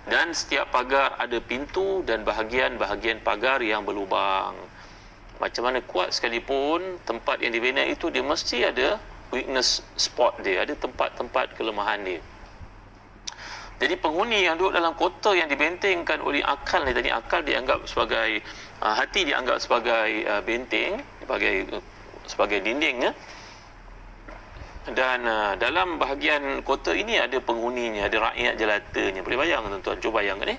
dan setiap pagar ada pintu dan bahagian-bahagian pagar yang berlubang. Macam mana kuat sekalipun tempat yang dibina itu, dia mesti ada weakness spot dia, ada tempat-tempat kelemahan dia. Jadi penghuni yang duduk dalam kota yang dibentengkan oleh akal ni tadi, akal dianggap sebagai hati dianggap sebagai benteng, sebagai dinding, dan dalam bahagian kota ini ada penghuninya, ada rakyat jelatanya. Boleh bayang tuan-tuan, cuba bayangkan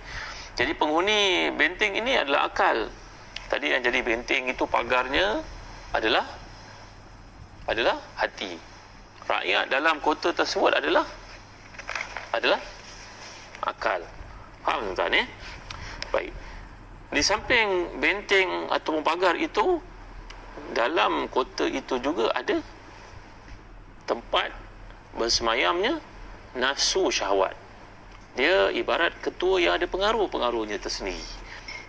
Jadi penghuni benteng ini adalah akal. Tadi yang jadi benteng itu pagarnya adalah hati. Rakyat dalam kota tersebut adalah akal. Faham tuan-tuan Baik. Di samping benteng atau pagar itu, dalam kota itu juga ada tempat bersemayamnya nafsu syahwat. Dia ibarat ketua yang ada pengaruhnya tersendiri.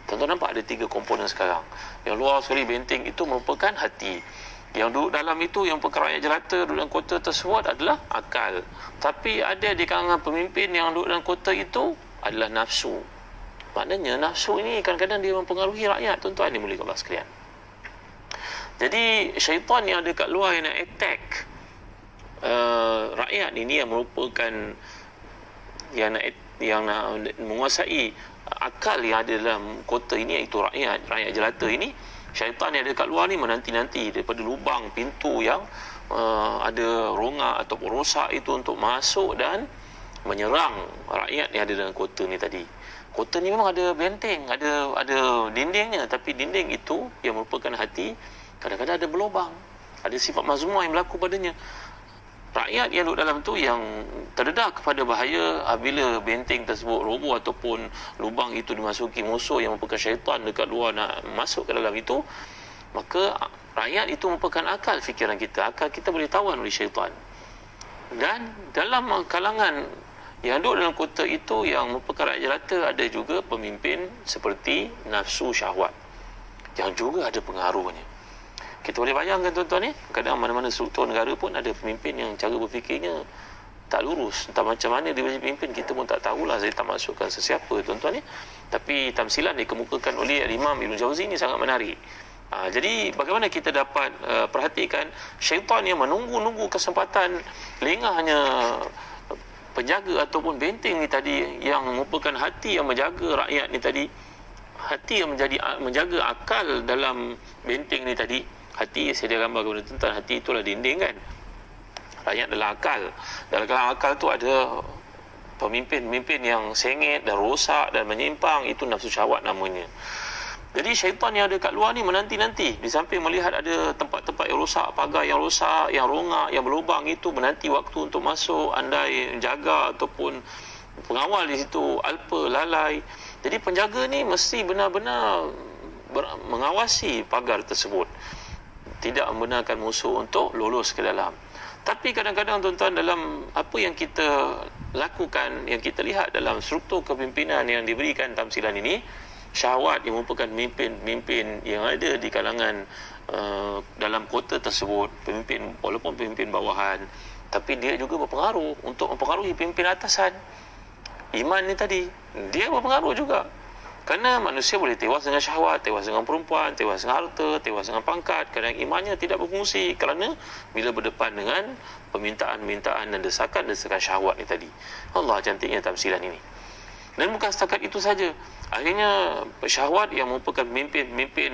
Tuan-tuan nampak ada 3 komponen sekarang. Yang luar sekali benteng itu merupakan hati. Yang duduk dalam itu, yang rakyat jelata duduk dalam kota tersebut adalah akal. Tapi ada di kalangan pemimpin yang duduk dalam kota itu adalah nafsu. Maknanya nafsu ini kadang-kadang dia mempengaruhi rakyat. Tuan-tuan ni boleh kabar sekalian. Jadi syaitan yang ada kat luar yang nak attack rakyat ini, yang merupakan yang nak menguasai akal yang ada dalam kota ini, iaitu rakyat jelata ini. Syaitan yang ada kat luar ni menanti-nanti daripada lubang pintu yang ada rongga ataupun rosak itu untuk masuk dan menyerang rakyat yang ada dalam kota ni tadi. Kota ni memang ada benteng, ada dindingnya, tapi dinding itu yang merupakan hati kadang-kadang ada berlubang, ada sifat mazmumah yang berlaku padanya. Rakyat yang duduk dalam tu yang terdedah kepada bahaya apabila benteng tersebut roboh ataupun lubang itu dimasuki musuh yang merupakan syaitan dekat luar nak masuk ke dalam itu, maka rakyat itu merupakan akal fikiran kita. Akal kita boleh tawan oleh syaitan. Dan dalam kalangan yang duduk dalam kota itu yang merupakan rakyat jelata, ada juga pemimpin seperti nafsu syahwat yang juga ada pengaruhnya. Kita boleh bayangkan tuan-tuan kadang mana-mana struktur negara pun ada pemimpin yang cara berfikirnya tak lurus. Entah macam mana dia pimpin, kita pun tak tahulah. Saya tak masukkan sesiapa tuan-tuan Tapi tamsilan dikemukakan oleh Imam Ibn Jauzi ini sangat menarik. Jadi bagaimana kita dapat perhatikan syaitan yang menunggu-nunggu kesempatan lengahnya penjaga ataupun benteng ni tadi, yang merupakan hati yang menjaga rakyat ni tadi, hati yang menjaga akal dalam benteng ni tadi. Hati, saya dah gambar kepada tuan-tuan, hati itulah dinding kan. Rakyat adalah akal. Dalam kalangan akal tu ada pemimpin-pemimpin yang sengit dan rosak dan menyimpang, itu nafsu syahwat namanya. Jadi syaitan yang ada kat luar ni menanti-nanti, di samping melihat ada tempat-tempat yang rosak, pagar yang rosak, yang rongga, yang berlubang, itu menanti waktu untuk masuk, andai jaga ataupun pengawal di situ alpa, lalai. Jadi penjaga ni mesti benar-benar mengawasi pagar tersebut, tidak membenarkan musuh untuk lolos ke dalam. Tapi kadang-kadang tuan-tuan, dalam apa yang kita lakukan, yang kita lihat dalam struktur kepimpinan yang diberikan tamsilan ini, syahwat yang merupakan pemimpin yang ada di kalangan dalam kota tersebut, pemimpin walaupun pemimpin bawahan, tapi dia juga berpengaruh untuk mempengaruhi pemimpin atasan. Iman ni tadi, dia berpengaruh juga. Kerana manusia boleh tewas dengan syahwat, tewas dengan perempuan, tewas dengan harta, tewas dengan pangkat. Kadang imannya tidak berfungsi kerana bila berdepan dengan permintaan-permintaan dan desakan-desakan syahwat ni tadi. Allah, cantiknya tamsilan ini. Dan bukan setakat itu saja. Akhirnya syahwat yang merupakan pemimpin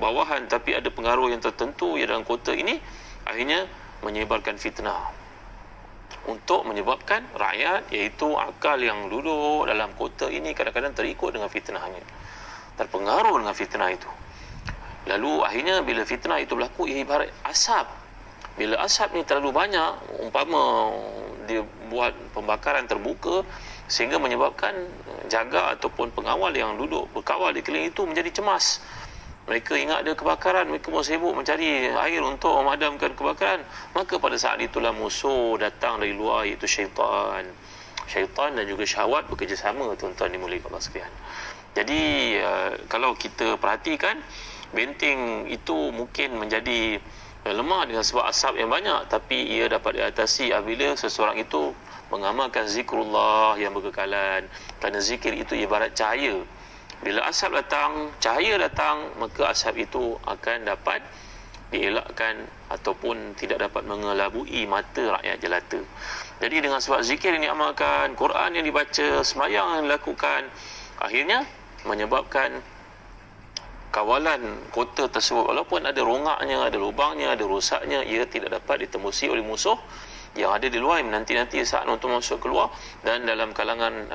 bawahan tapi ada pengaruh yang tertentu yang dalam kota ini, akhirnya menyebarkan fitnah untuk menyebabkan rakyat, iaitu akal yang duduk dalam kota ini, kadang-kadang terikut dengan fitnahnya, terpengaruh dengan fitnah itu. Lalu akhirnya bila fitnah itu berlaku, ia ibarat asap Bila asap ni terlalu banyak, umpama dia buat pembakaran terbuka sehingga menyebabkan jaga ataupun pengawal yang duduk berkawal di keliling itu menjadi cemas. Mereka ingat ada kebakaran, mereka pun sibuk mencari air untuk memadamkan kebakaran. Maka pada saat itulah musuh datang dari luar, iaitu syaitan. Syaitan dan juga syahwat bekerjasama, tuan-tuan dimulai Allah sekalian. Jadi kalau kita perhatikan, benteng itu mungkin menjadi lemah dengan sebab asap yang banyak, tapi ia dapat diatasi apabila seseorang itu mengamalkan zikrullah yang berkekalan. Kerana zikir itu ibarat cahaya. Bila asap datang, cahaya datang, maka asap itu akan dapat dielakkan ataupun tidak dapat mengelabui mata rakyat jelata. Jadi dengan sebab zikir yang diamalkan, Quran yang dibaca, sembahyang yang dilakukan, akhirnya menyebabkan kawalan kota tersebut, walaupun ada rongaknya, ada lubangnya, ada rosaknya, ia tidak dapat ditembusi oleh musuh yang ada di luar, nanti-nanti saat untuk masuk keluar. Dan dalam kalangan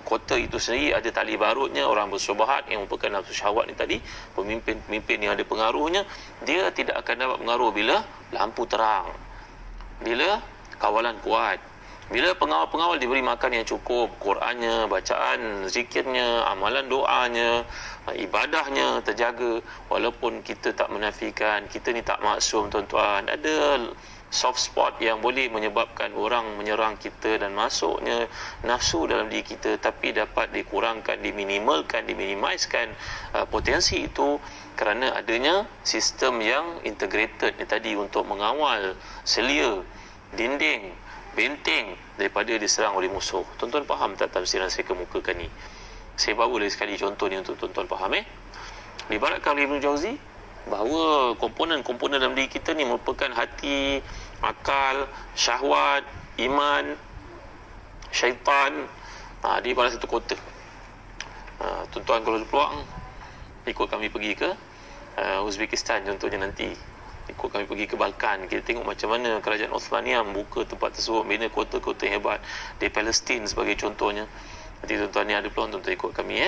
kota itu sendiri ada tali barutnya, orang bersyubhat yang merupakan nafsu syahwat ni tadi, pemimpin-pemimpin yang ada pengaruhnya, dia tidak akan dapat pengaruh bila lampu terang, bila kawalan kuat, bila pengawal-pengawal diberi makan yang cukup, Qurannya, bacaan, zikirnya, amalan doanya, ibadahnya terjaga. Walaupun kita tak menafikan, kita ni tak maksum, tuan-tuan, ada soft spot yang boleh menyebabkan orang menyerang kita dan masuknya nafsu dalam diri kita, tapi dapat dikurangkan, diminimalkan, diminimaliskan potensi itu kerana adanya sistem yang integrated ni tadi untuk mengawal selia, dinding, benteng daripada diserang oleh musuh. Tuan-tuan faham tak tafsiran saya kemukakan ni? Saya bawa lagi sekali contoh ni untuk tuan-tuan faham. Diibaratkan oleh Ibn Jauzi bahawa komponen-komponen dalam diri kita ni merupakan hati, akal, syahwat, iman, syaitan. Dia pada satu kota. Tuan-tuan kalau ada peluang, ikut kami pergi ke Uzbekistan contohnya nanti. Ikut kami pergi ke Balkan, kita tengok macam mana kerajaan Osmaniyah membuka tempat tersebut, bina kota-kota hebat di Palestin sebagai contohnya. Nanti tuan-tuan ni ada peluang, tuan-tuan ikut kami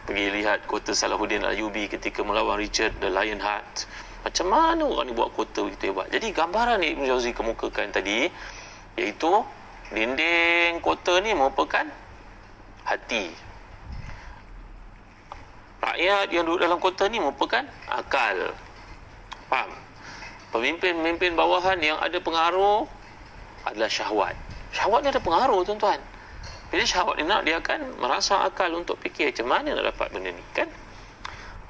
pergi lihat kota Salahuddin Ayyubi ketika melawan Richard the Lionheart. Macam mana orang ni buat kota begitu hebat. Jadi gambaran Ibn Jauzi kemukakan tadi, iaitu dinding kota ni merupakan hati. Rakyat yang duduk dalam kota ni merupakan akal. Faham? Pemimpin-pemimpin bawahan yang ada pengaruh adalah syahwat. Syahwat ni ada pengaruh, tuan-tuan. Bila syahwat ni nak, dia akan merangsang akal untuk fikir macam mana nak dapat benda ni, kan?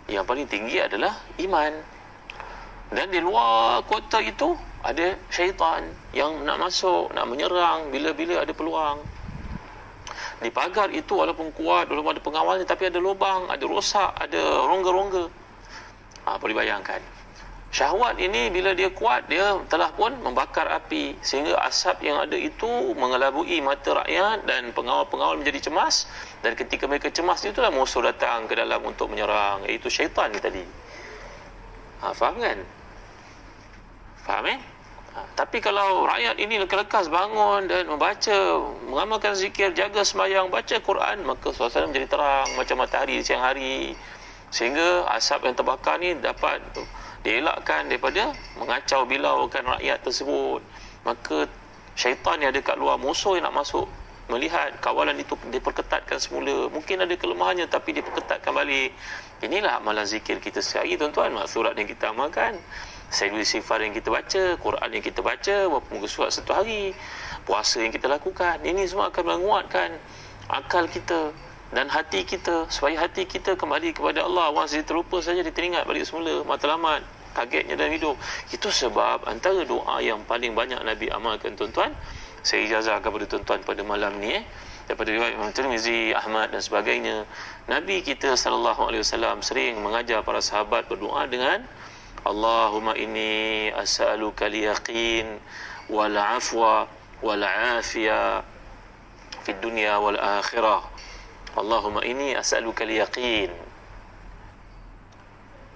Yang paling tinggi adalah iman. Dan di luar kota itu ada syaitan yang nak masuk, nak menyerang bila-bila ada peluang. Di pagar itu walaupun kuat, walaupun ada pengawalnya, tapi ada lubang, ada rosak, ada rongga-rongga. Boleh bayangkan. Syahwat ini bila dia kuat, dia telah pun membakar api sehingga asap yang ada itu mengelabui mata rakyat dan pengawal-pengawal menjadi cemas. Dan ketika mereka cemas, itulah musuh datang ke dalam untuk menyerang, iaitu syaitan ni tadi. Faham kan? Faham Tapi kalau rakyat ini lekas-lekas bangun dan membaca, mengamalkan zikir, jaga sembahyang, baca Quran, maka suasana menjadi terang macam matahari di siang hari, sehingga asap yang terbakar ni dapat dielakkan daripada mengacau bilaukan rakyat tersebut. Maka syaitan yang ada kat luar, musuh yang nak masuk, melihat kawalan itu diperketatkan semula. Mungkin ada kelemahannya tapi diperketatkan balik. Inilah amalan zikir kita sehari, tuan-tuan. Surat yang kita amalkan, Sayyidul Istighfar yang kita baca, Quran yang kita baca, berapa muka surat satu hari, puasa yang kita lakukan, ini semua akan menguatkan akal kita dan hati kita, supaya hati kita kembali kepada Allah. Once dia terlupa saja, dia teringat balik semula, matlamat kagetnya dalam hidup. Itu sebab antara doa yang paling banyak Nabi amalkan, tuan-tuan, saya ijazah kepada tuan-tuan pada malam ni daripada riwayat Imam Tirmizi, Ahmad dan sebagainya. Nabi kita SAW sering mengajar para sahabat berdoa dengan Allahumma inni as'aluka al-yaqin wal afwa wal afiyah fid dunya wal akhirah. Allahumma inni as'aluka al-yaqin.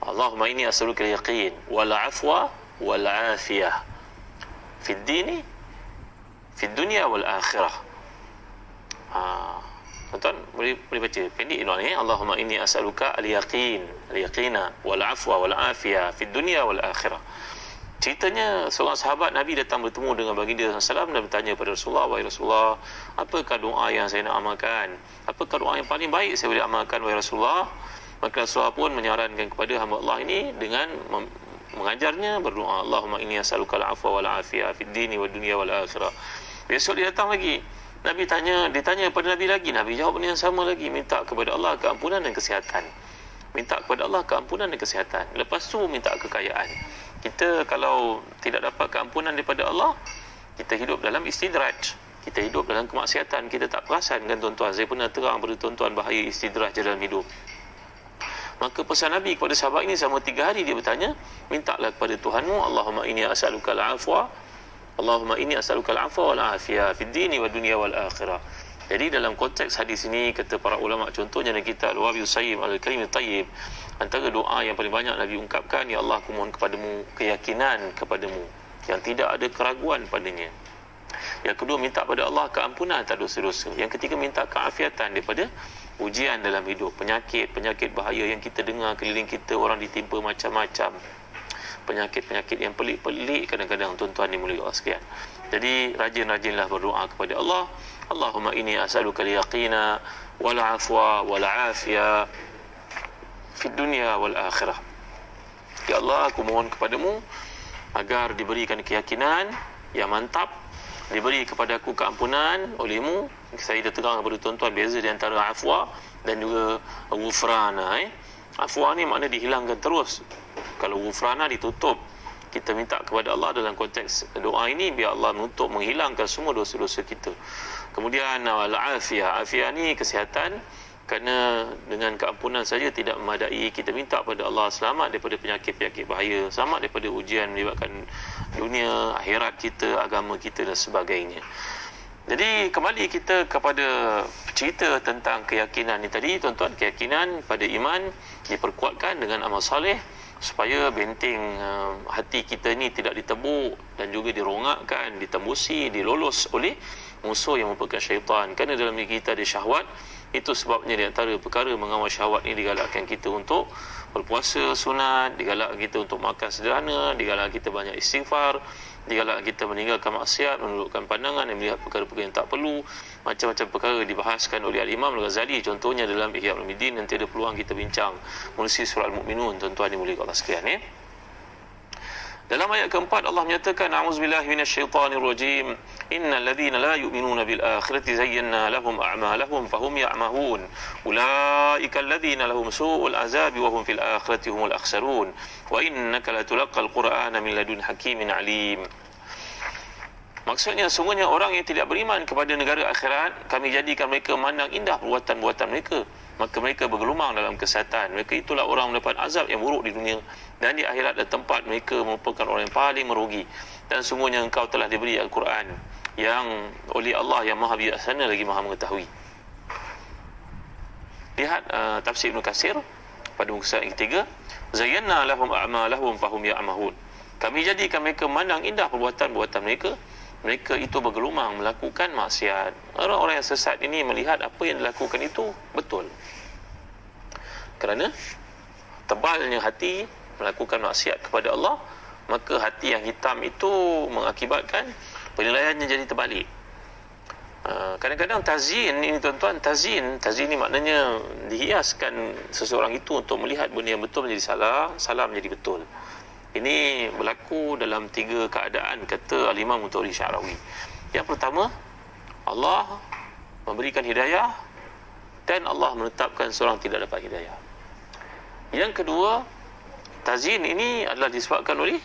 Allahumma inni as'aluka al-yaqin wal afwa wal afiyah fid dini fid dunya wal akhirah. Tuan-tuan boleh baca pendek doa ni. Allahumma inni as'aluka al-yaqin, al-yaqina wal afwa wal afiyah fid dunya wal akhirah. Ceritanya seorang sahabat Nabi datang bertemu dengan baginda SAW dan bertanya kepada Rasulullah, "Wahai Rasulullah, apakah doa yang saya nak amalkan? Apakah doa yang paling baik saya boleh amalkan, wahai Rasulullah?" Maka Rasulullah pun menyarankan kepada hamba Allah ini dengan mengajarnya berdoa, "Allahumma inni as'aluka al-'afwa wal 'afiyah fid dini wad dunya wal akhirah." Besok dia datang lagi. Ditanya kepada Nabi lagi. Nabi jawab yang sama lagi, minta kepada Allah keampunan dan kesihatan. Minta kepada Allah keampunan dan kesihatan. Lepas tu minta kekayaan. Kita kalau tidak dapat keampunan daripada Allah, kita hidup dalam istidraj. Kita hidup dalam kemaksiatan. Kita tak perasan kan tuan-tuan. Saya pernah terang pada tuan-tuan bahaya istidraj dalam hidup. Maka pesan Nabi kepada sahabat ini selama 3 hari dia bertanya, mintalah kepada Tuhanmu, Allahumma inni as'aluka al-'afwa, Allahumma inni as'aluka al-'afwa wal 'afiyah fid dini wad dunya wal akhirah. Jadi dalam konteks hadis ini, kata para ulama, contohnya dalam kitab Al-Wabil Sayyib Al-Karim Tayyib, antara doa yang paling banyak Nabi ungkapkan, "Ya Allah, aku mohon kepadamu keyakinan kepadamu yang tidak ada keraguan padanya." Yang kedua, minta pada Allah keampunan atas dosa-dosa. Yang ketiga, minta keafiatan daripada ujian dalam hidup, penyakit bahaya yang kita dengar keliling kita, orang ditimpa macam-macam penyakit yang pelik-pelik kadang-kadang, tuan-tuan dimuliakan Allah sekalian. Jadi rajin-rajinlah berdoa kepada Allah. Allahumma inni as'aluka al-yaqina wal 'afwa wal 'afiyah fid dunya wal akhirah. Ya Allah, aku mohon kepadamu agar diberikan keyakinan yang mantap, diberi kepada aku keampunan olehmu. Saya dah terang kepada tuan-tuan beza di antara afwa dan juga ghufrana. Afwa ni makna dihilangkan terus. Kalau ghufrana ditutup. Kita minta kepada Allah dalam konteks doa ini, biar Allah menutup, menghilangkan semua dosa-dosa kita. Kemudian al-afiyah. Afiyah ni kesihatan. Kerana dengan keampunan saja tidak memadai. Kita minta kepada Allah selamat daripada penyakit-penyakit bahaya, selamat daripada ujian melibatkan dunia, akhirat kita, agama kita dan sebagainya. Jadi kembali kita kepada cerita tentang keyakinan ni tadi, tuan-tuan. Keyakinan pada iman diperkuatkan dengan amal soleh supaya benteng hati kita ni tidak ditebuk dan juga dirongakkan, ditembusi, dilolos oleh musuh yang merupakan syaitan. Kerana dalam diri kita ada syahwat. Itu sebabnya di antara perkara mengawal syahwat ni digalakkan kita untuk berpuasa sunat, digalakkan kita untuk makan sederhana, digalakkan kita banyak istighfar, digalakkan kita meninggalkan maksiat, menundukkan pandangan dan melihat perkara-perkara yang tak perlu. Macam-macam perkara dibahaskan oleh Al-Imam Al-Ghazali, contohnya dalam Ihya Ulumuddin. Nanti ada peluang kita bincang menerusi surah Al-Mu'minun, tuan-tuan dimuliakan Allah sekalian. Dalam ayat keempat Allah menyatakan, a'udzubillahi minasyaitonirrajim, innal ladzina la yu'minuna bil akhirati zayyana lahum a'malahum fahum ya'mahun ulaika alladzina lahum su'ul azabi wa hum fil akhirati humul akhsarun wa innaka latulaqqal qur'ana min ladun hakimin alim. Maksudnya, sungguhnya orang yang tidak beriman kepada negara akhirat, kami jadikan mereka memandang indah perbuatan-perbuatan mereka, maka mereka bergelumang dalam kesesatan. Mereka itulah orang mendapat azab yang buruk di dunia, dan di akhirat ada tempat mereka merupakan orang yang paling merugi. Dan sungguhnya engkau telah diberi Al-Quran yang oleh Allah yang maha bijaksana lagi maha mengetahui. Lihat tafsir Ibn Katsir pada muka surat yang ketiga, zayyana lahum a'malahum fahum ya'mahun. Kami jadikan mereka memandang indah perbuatan-perbuatan mereka, mereka itu bergelumang melakukan maksiat. Orang-orang yang sesat ini melihat apa yang dilakukan itu betul. Kerana tebalnya hati melakukan maksiat kepada Allah, maka hati yang hitam itu mengakibatkan penilaiannya jadi terbalik. Kadang-kadang tazyin ini, tuan-tuan, tazyin ni maknanya dihiaskan seseorang itu untuk melihat benda yang betul menjadi salah, salah menjadi betul. Ini berlaku dalam 3 keadaan, kata Al-Imam Muntawalli Sya'rawi. Yang pertama, Allah memberikan hidayah dan Allah menetapkan seorang tidak dapat hidayah. Yang kedua, tazyin ini adalah disebabkan oleh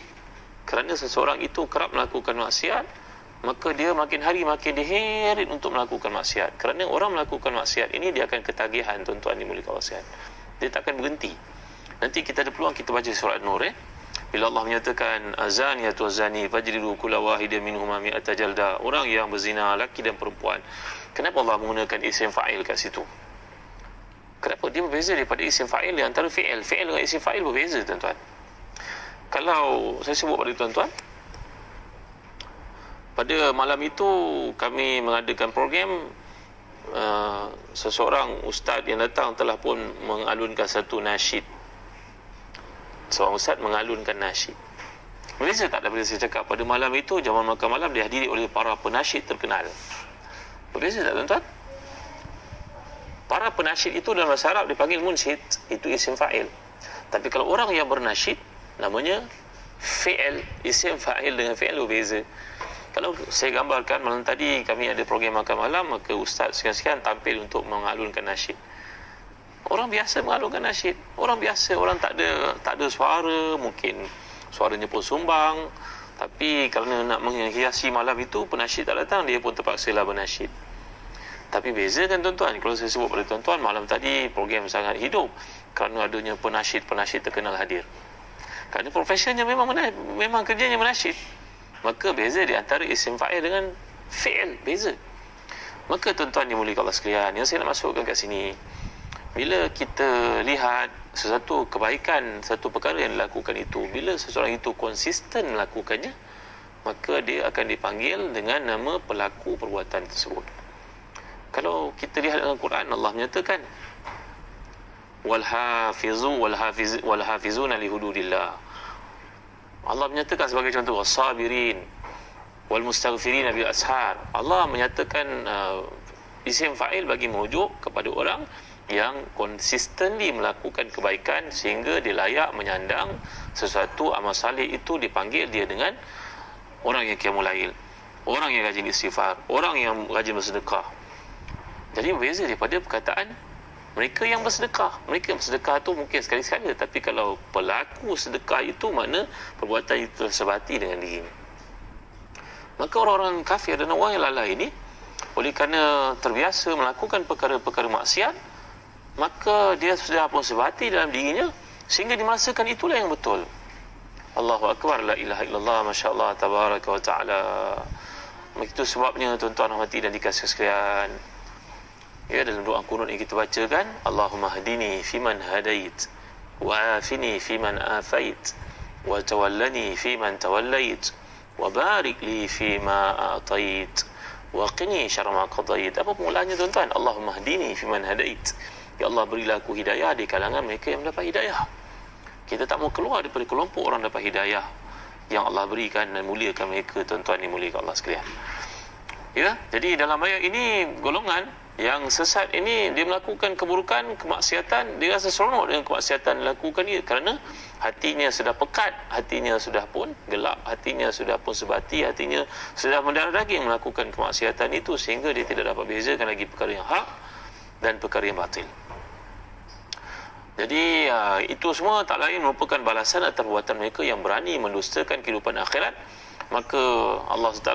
kerana seseorang itu kerap melakukan maksiat, maka dia makin hari makin diheret untuk melakukan maksiat. Kerana orang melakukan maksiat ini, dia akan ketagihan, tuan-tuan dimuliakan Allah sekalian. Dia takkan berhenti. Nanti kita ada peluang kita baca surah An-Nur, bila Allah menyatakan azaniyatu wazani fajridu kulla wahidin minhuma mi'ata jalda, orang yang berzina lelaki dan perempuan. Kenapa Allah menggunakan isim fa'il kat situ? Kenapa dia berbeza daripada isim fa'il di antara fi'il? Fi'il dengan isim fa'il berbeza, tuan-tuan. Kalau saya sebut pada tuan-tuan, pada malam itu kami mengadakan program, seseorang ustaz yang datang telah pun mengalunkan satu nasyid. Seorang ustaz mengalunkan nasyid. Berbeza tak daripada saya cakap pada malam itu, jamuan makan malam dihadiri oleh para penasyid terkenal. Berbeza tak tuan-tuan? Para penasyid itu dalam bahasa Arab dipanggil munsyid, itu isim fa'il. Tapi kalau orang yang bernasyid, namanya fi'il. Isim fa'il dengan fi'il berbeza. Kalau saya gambarkan malam tadi kami ada program makan malam, maka ustaz sekian-sekian tampil untuk mengalunkan nasyid. Orang biasa mengalunkan nasyid. Orang biasa, orang tak ada suara, mungkin suaranya pun sumbang. Tapi kerana nak menghiasi malam itu, penasyid tak datang, dia pun terpaksalah bernasyid. Tapi beza kan tuan-tuan, kalau saya sebut pada tuan-tuan, malam tadi program sangat hidup kerana adanya penasyid terkenal hadir. Kerana profesionnya memang kerjanya menasyid. Maka beza di antara isim fa'il dengan fi'il, beza. Maka tuan-tuan dimuliakan Allah sekalian, yang saya nak masukkan kat sini, bila kita lihat sesuatu kebaikan, satu perkara yang dilakukan itu, bila seseorang itu konsisten melakukannya, maka dia akan dipanggil dengan nama pelaku perbuatan tersebut. Kalau kita lihat dalam Quran, Allah menyatakan walhafizuna lihududillah. Allah menyatakan sebagai contoh wasabirin wal mustaghfirin bil ashar. Allah menyatakan isim fa'il bagi merujuk kepada orang yang consistently melakukan kebaikan sehingga dia layak menyandang sesuatu amal salih itu, dipanggil dia dengan orang yang qiyamul lail, orang yang rajin istighfar, orang yang rajin bersedekah. Jadi berbeza daripada perkataan mereka yang bersedekah. Mereka yang bersedekah tu mungkin sekali-sekala, tapi kalau pelaku sedekah itu makna perbuatan itu tersebati dengan diri. Maka orang-orang kafir dan orang yang lalai ini, oleh kerana terbiasa melakukan perkara-perkara maksiat, maka dia sudah pun sebati dalam dirinya sehingga dimerasakan itulah yang betul. Allahu Akbar, la ilaha illallah, Masya Allah, tabaraka wa ta'ala. Itu sebabnya tuan-tuan rahmati dan dikasih sekalian, ya, dalam doa kunut yang kita bacakan, Allahumma hadini fiman hadait, wa afini fiman afait, wa tawallani fiman tawallait, wa barik li fima a'tait, wa qini syarra ma qadait. Apa permulaannya tuan-tuan? Allahumma hadini fiman hadait. Ya Allah, berilah aku hidayah di kalangan mereka yang mendapat hidayah. Kita tak mau keluar daripada kelompok orang dapat hidayah yang Allah berikan, dan muliakan mereka tuan-tuan dimuliakan Allah sekalian. Ya, jadi dalam ayat ini golongan yang sesat ini, dia melakukan keburukan, kemaksiatan, dia rasa seronok dengan kemaksiatan dilakukan dia kerana hatinya sudah pekat, hatinya sudah pun gelap, hatinya sudah pun sebati, hatinya sudah mendarah daging melakukan kemaksiatan itu, sehingga dia tidak dapat bezakan lagi perkara yang hak dan perkara yang batil. Jadi itu semua tak lain merupakan balasan atas perbuatan mereka yang berani mendustakan kehidupan akhirat. Maka Allah SWT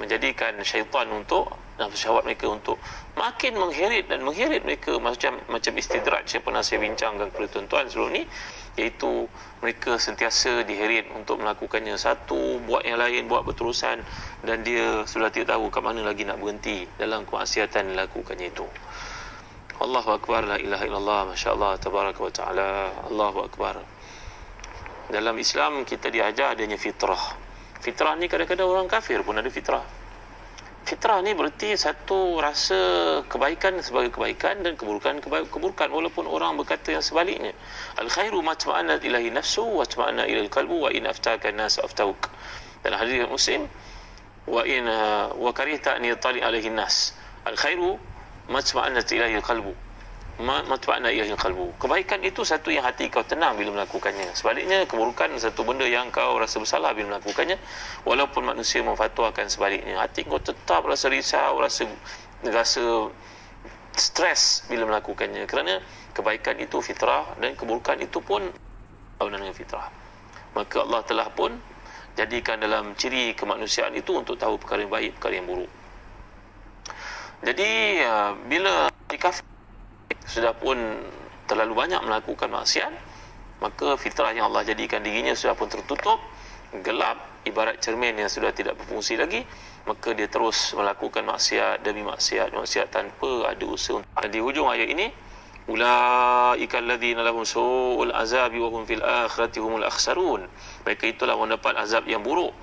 menjadikan syaitan untuk nafsu syahwat mereka untuk makin mengheret mereka, macam istidraj yang pernah saya bincangkan kepada tuan-tuan sebelum ni, iaitu mereka sentiasa diheret untuk melakukannya satu, buat yang lain, buat berterusan, dan dia sudah tidak tahu kat mana lagi nak berhenti dalam kemaksiatan dilakukannya itu. Allahu Akbar, la ilaha illallah, Masya Allah, tabaraka wa ta'ala. Allahu Akbar. Dalam Islam kita diajar adanya fitrah. Fitrah ni kadang-kadang orang kafir pun ada fitrah. Fitrah ni berarti satu rasa kebaikan sebagai kebaikan dan keburukan keburukan, walaupun orang berkata yang sebaliknya. Al khairu ma tama'anat ilahi nafsu wa tama'anna ilal qalbu wa in aftaka an-nas aftauk. Dalam hadis Muslim, wa karihta an yatali alaihi an-nas. Al khairu ma tama'anat ilahi al-qalbu. Matba'na ilahi qalbu. Kebaikan itu satu yang hati kau tenang bila melakukannya. Sebaliknya, keburukan satu benda yang kau rasa bersalah bila melakukannya, walaupun manusia memfatwakan sebaliknya. Hati kau tetap rasa risau, rasa stres bila melakukannya, kerana kebaikan itu fitrah dan keburukan itu pun dengan fitrah. Maka Allah telah pun jadikan dalam ciri kemanusiaan itu untuk tahu perkara yang baik, perkara yang buruk. Jadi bila kafir sudah pun terlalu banyak melakukan maksiat, maka fitrah yang Allah jadikan dirinya sudah pun tertutup, gelap, ibarat cermin yang sudah tidak berfungsi lagi, maka dia terus melakukan maksiat demi maksiat tanpa ada usaha. Di hujung ayat ini, ulaika alladzina lahum su'ul azabi wa hum fil akhirati humul akhsarun. Mereka itulah mendapat azab yang buruk,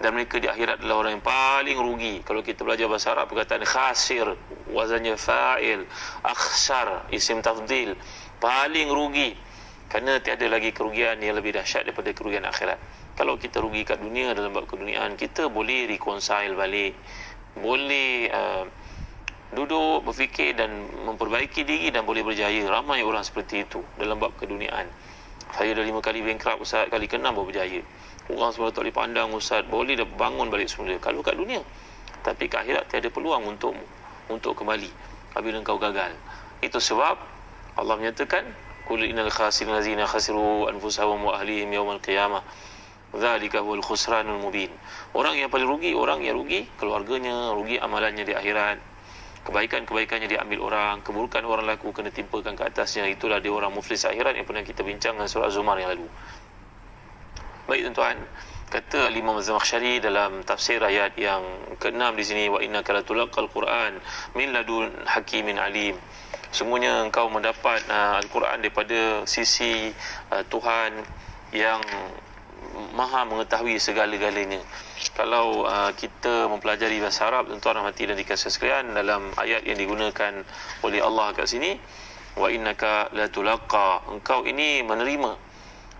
dan mereka di akhirat adalah orang yang paling rugi. Kalau kita belajar bahasa Arab, perkataan khasir wazannya fa'il, akhsar isim tafdil, paling rugi, kerana tiada lagi kerugian yang lebih dahsyat daripada kerugian akhirat. Kalau kita rugi kat dunia dalam bab keduniaan, kita boleh reconcile balik, boleh duduk berfikir dan memperbaiki diri dan boleh berjaya. Ramai orang seperti itu dalam bab keduniaan. Saya dah 5 kali bankrupt Ustaz, kali ke-6 baru berjaya. Orang semua tak boleh pandang Ustaz, boleh dah bangun balik semula kalau kat dunia. Tapi kat akhirat tiada peluang untuk kembali apabila engkau gagal. Itu sebab Allah menyatakan qul innal khasirina allazina khasiru anfusahum wa ahlihim yawmal qiyamah. Dzalika huwal khusranul mubin. Orang yang paling rugi, orang yang rugi keluarganya, rugi amalannya di akhirat. Kebaikan-kebaikannya diambil orang, keburukan orang laku kena timpakan ke atasnya. Itulah dia orang muflis akhirat yang pernah kita bincang dalam surah Zumar yang lalu. Baik tuan-tuan, kata Imam Az-Zamakhsyari dalam tafsir ayat yang ke-6 di sini, wa innaka latulaqal Quran min ladun hakimin alim. Sungguhnya engkau mendapat Al-Quran daripada sisi Tuhan yang Maha mengetahui segala-galanya. Kalau kita mempelajari bahasa Arab, tuan-tuan rahmati dan dikasihi sekalian, dalam ayat yang digunakan oleh Allah kat sini, wa innaka latulaqqa, engkau ini menerima.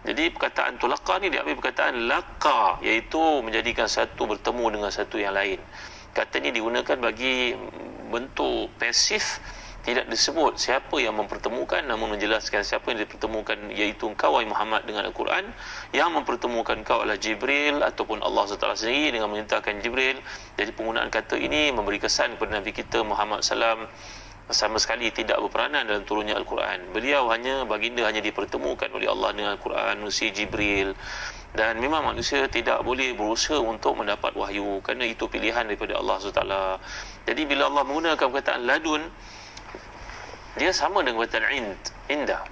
Jadi perkataan tulaqqa ni diambil perkataan laqa, iaitu menjadikan satu bertemu dengan satu yang lain. Kata ni digunakan bagi bentuk pasif, tidak disebut siapa yang mempertemukan, namun menjelaskan siapa yang dipertemukan, iaitu engkau wahai Muhammad dengan Al-Quran. Yang mempertemukan engkau adalah Jibril ataupun Allah SWT sendiri dengan memerintahkan Jibril. Jadi penggunaan kata ini memberi kesan kepada Nabi kita Muhammad SAW sama sekali tidak berperanan dalam turunnya Al-Quran. Beliau baginda hanya dipertemukan oleh Allah dengan Al-Quran, manusia Jibril. Dan memang manusia tidak boleh berusaha untuk mendapat wahyu, kerana itu pilihan daripada Allah SWT. Jadi bila Allah menggunakan perkataan ladun, dia sama dengan perkataan indah.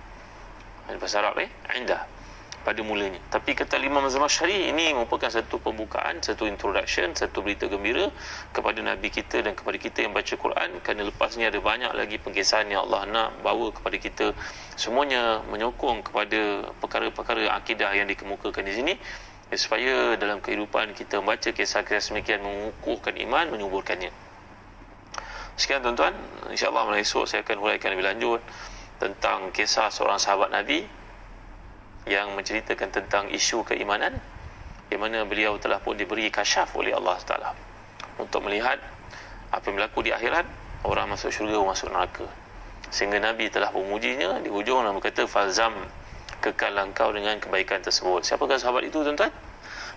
Bahasa Arab indah pada mulanya. Tapi kata Imam Az-Zamakhsyari, ini merupakan satu pembukaan, satu introduction, satu berita gembira kepada Nabi kita dan kepada kita yang baca Quran, kerana lepas ni ada banyak lagi pengkisahan yang Allah nak bawa kepada kita. Semuanya menyokong kepada perkara-perkara akidah yang dikemukakan di sini, supaya dalam kehidupan kita membaca kisah-kisah semikian mengukuhkan iman, menyuburkannya. Sekian tuan-tuan, insya-Allah malam esok saya akan huraikan lebih lanjut tentang kisah seorang sahabat Nabi yang menceritakan tentang isu keimanan, di mana beliau telah pun diberi kasyaf oleh Allah Taala untuk melihat apa yang berlaku di akhirat, orang masuk syurga, orang masuk neraka. Sehingga Nabi telah memujinya di hujung dan berkata, "Falzam, kekallah engkau dengan kebaikan tersebut." Siapakah sahabat itu tuan-tuan?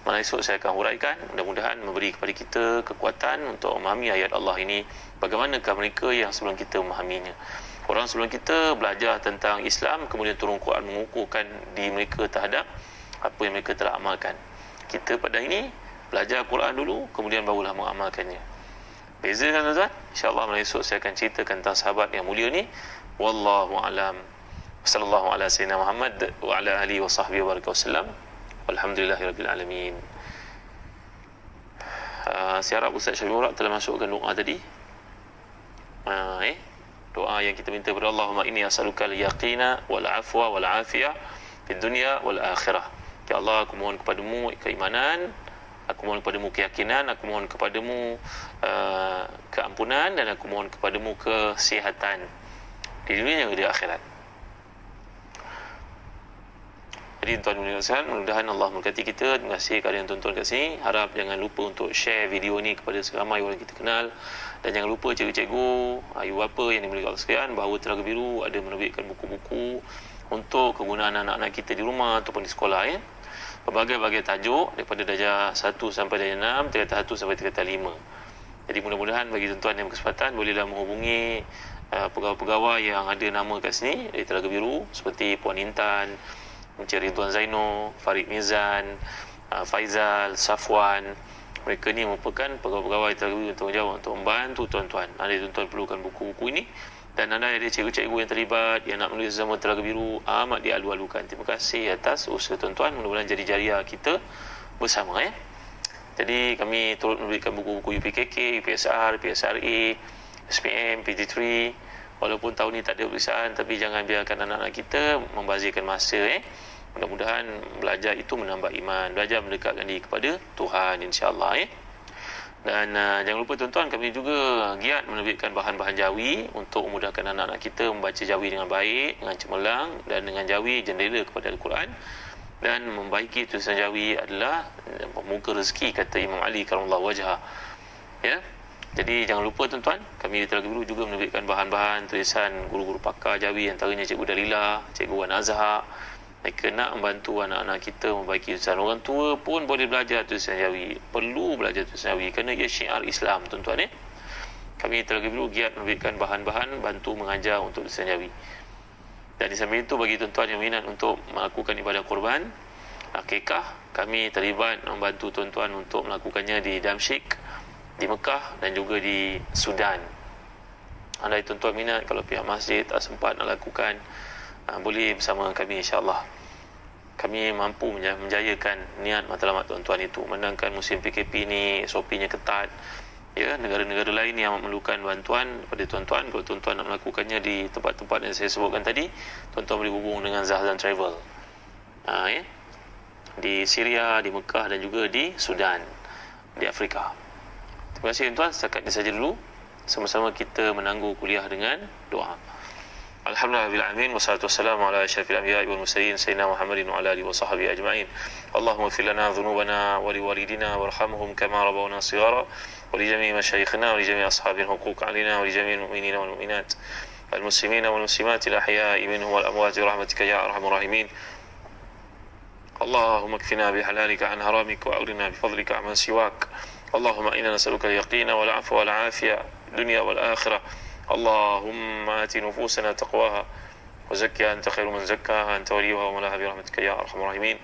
Malam esok saya akan huraikan, mudah-mudahan memberi kepada kita kekuatan untuk memahami ayat Allah ini, bagaimanakah mereka yang sebelum kita memahaminya. Orang sebelum kita belajar tentang Islam, kemudian turun Quran mengukuhkan di mereka terhadap apa yang mereka telah amalkan. Kita pada ini belajar Quran dulu, kemudian barulah mengamalkannya. Beza kan tuan-tuan? InsyaAllah malam esok saya akan ceritakan tentang sahabat yang mulia ni. Wallahu alam. Sallallahu ala sayyidina Muhammad wa ala alihi wa sahbihi wa baraka wasallam. Alhamdulillahirabbil alamin. Saya harap Ustaz Syafie Murak telah masukkan doa tadi. Doa yang kita minta kepada Allahumma inni as'aluka al-yaqina wal afwa wal afiyah fid dunya wal akhirah. Ya Allah, aku mohon kepadamu keimanan, aku mohon kepadamu keyakinan, aku mohon kepadamu keampunan, dan aku mohon kepadamu kesihatan di dunia dan di akhirat. Jadi tuan-tuan dan puan, mudah-mudahan Allah memberkati kita. Terima kasih kepada yang tonton kat sini. Harap jangan lupa untuk share video ni kepada seramai orang kita kenal. Dan jangan lupa cikgu-cikgu, ibu bapa yang dimiliki Allah sekalian, bahawa Telaga Biru ada menerbitkan buku-buku untuk kegunaan anak-anak kita di rumah ataupun di sekolah. Berbagai-bagai tajuk daripada darjah 1 sampai darjah 6, tingkatan 1 sampai tingkatan 5. Jadi mudah-mudahan bagi tuan-tuan yang berkesempatan, bolehlah menghubungi pegawai-pegawai yang ada nama kat sini dari Telaga Biru, seperti Puan Intan, Encik Ridwan Zaino, Farid Mizan, Faizal, Safwan. Mereka ni merupakan pegawai-pegawai Telaga Biru yang bertanggungjawab untuk membantu tuan-tuan. Anda tuan-tuan perlukan buku-buku ini, dan anda ada cikgu-cikgu yang terlibat yang nak menulis zaman Telaga Biru, amat dialu-alukan. Terima kasih atas usaha tuan-tuan. Mudah-mudahan jadi jariah kita bersama. Jadi kami turut memberikan buku-buku UPKK, UPSR, PSRA, SPM, PG3. Walaupun tahun ni tak ada peperiksaan, tapi jangan biarkan anak-anak kita membazirkan masa. Mudah-mudahan belajar itu menambah iman, belajar mendekatkan diri kepada Tuhan, insya-Allah. Dan jangan lupa tuan-tuan, kami juga giat menerbitkan bahan-bahan jawi untuk memudahkan anak-anak kita membaca jawi dengan baik, dengan cemerlang, dan dengan jawi jendela kepada Al-Quran. Dan membaiki tulisan Jawi adalah pemuka rezeki, kata Imam Ali karamallahu wajhah. Ya. Jadi jangan lupa tuan-tuan, kami di Telaga Biru juga menerbitkan bahan-bahan tulisan guru-guru pakar Jawi, antaranya Cikgu Dalila, Cikgu Wan Azhar. Mereka nak membantu anak-anak kita membaiki tulisan. Orang tua pun boleh belajar tulisan Jawi, perlu belajar tulisan Jawi kerana ia syiar Islam, tuan-tuan. Kami di Telaga Biru giat menerbitkan bahan-bahan bantu mengajar untuk tulisan Jawi. Dan di samping itu, bagi tuan-tuan yang minat untuk melakukan ibadah korban akikah, kami terlibat membantu tuan-tuan untuk melakukannya di Damsyik, di Mekah dan juga di Sudan. Andai tuan-tuan minat, kalau pihak masjid tak sempat nak lakukan, boleh bersama kami, insya-Allah. Kami mampu menjayakan niat matlamat tuan-tuan itu. Menangkan musim PKP ni SOP-nya ketat. Ya, negara-negara lain yang memerlukan bantuan daripada tuan-tuan, kalau tuan-tuan nak melakukannya di tempat-tempat yang saya sebutkan tadi, tuan-tuan boleh hubung dengan Zahzan Travel. Ya. Di Syria, di Mekah dan juga di Sudan, di Afrika. Terima kasih tuan-tuan, setakat ini saja dulu. Sama-sama kita menangguh kuliah dengan doa. Alhamdulillah rabbil alamin, wassalatu wassalamu ala asyrafil anbiya'i wal mursalin sayyidina Muhammadin wa ala alihi wa sahbihi ajma'in. Allahumma ighfir lana dhunubana wa liwalidina warhamhum kama rabbawna shighara wa li jami'i masyayikhina wa li jami'i ashabil huquq 'alaina wa li jami'il mu'minina wal mu'minat wal muslimina wal muslimat al ahya'i minhum wal amwat bi rahmatika ya arhamar rahimin. Allahumma kfina bihalalika an haramika wa aghnina bifadlika amman siwak. Allahumma inna nas'aluka al-yaqina wal 'afwa wal 'afiyah dunya wal akhirah. اللهم آت نفوسنا تقواها وزكها أنت خير من زكاها أنت وليها ومولاها برحمتك يا أرحم الراحمين.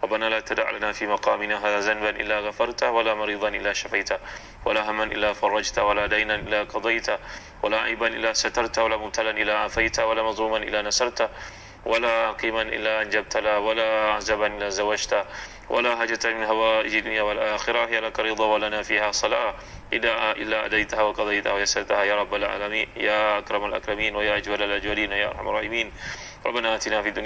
ربنا لا تدع لنا في مقامنا هذا ذنبا إلا غفرته ولا مريضا إلا شفيته ولا هما إلا فرجته ولا دينا إلا قضيته ولا عيبا إلا سترته ولا مبتلا إلا عافيته ولا مظلوما إلا نصرته ولا قيما إلا أنجبت له ولا عزبا إلا زوجته ولا حاجة من هوائج الدنيا والآخرة هي لك رضا ولنا فيها صلاة إلا أديتها وقضيتها ويسرتها يا رب العالمين يا أكرم الأكرمين ويا أجود الأجودين يا أرحم الراحمين. ربنا آتنا في الدنيا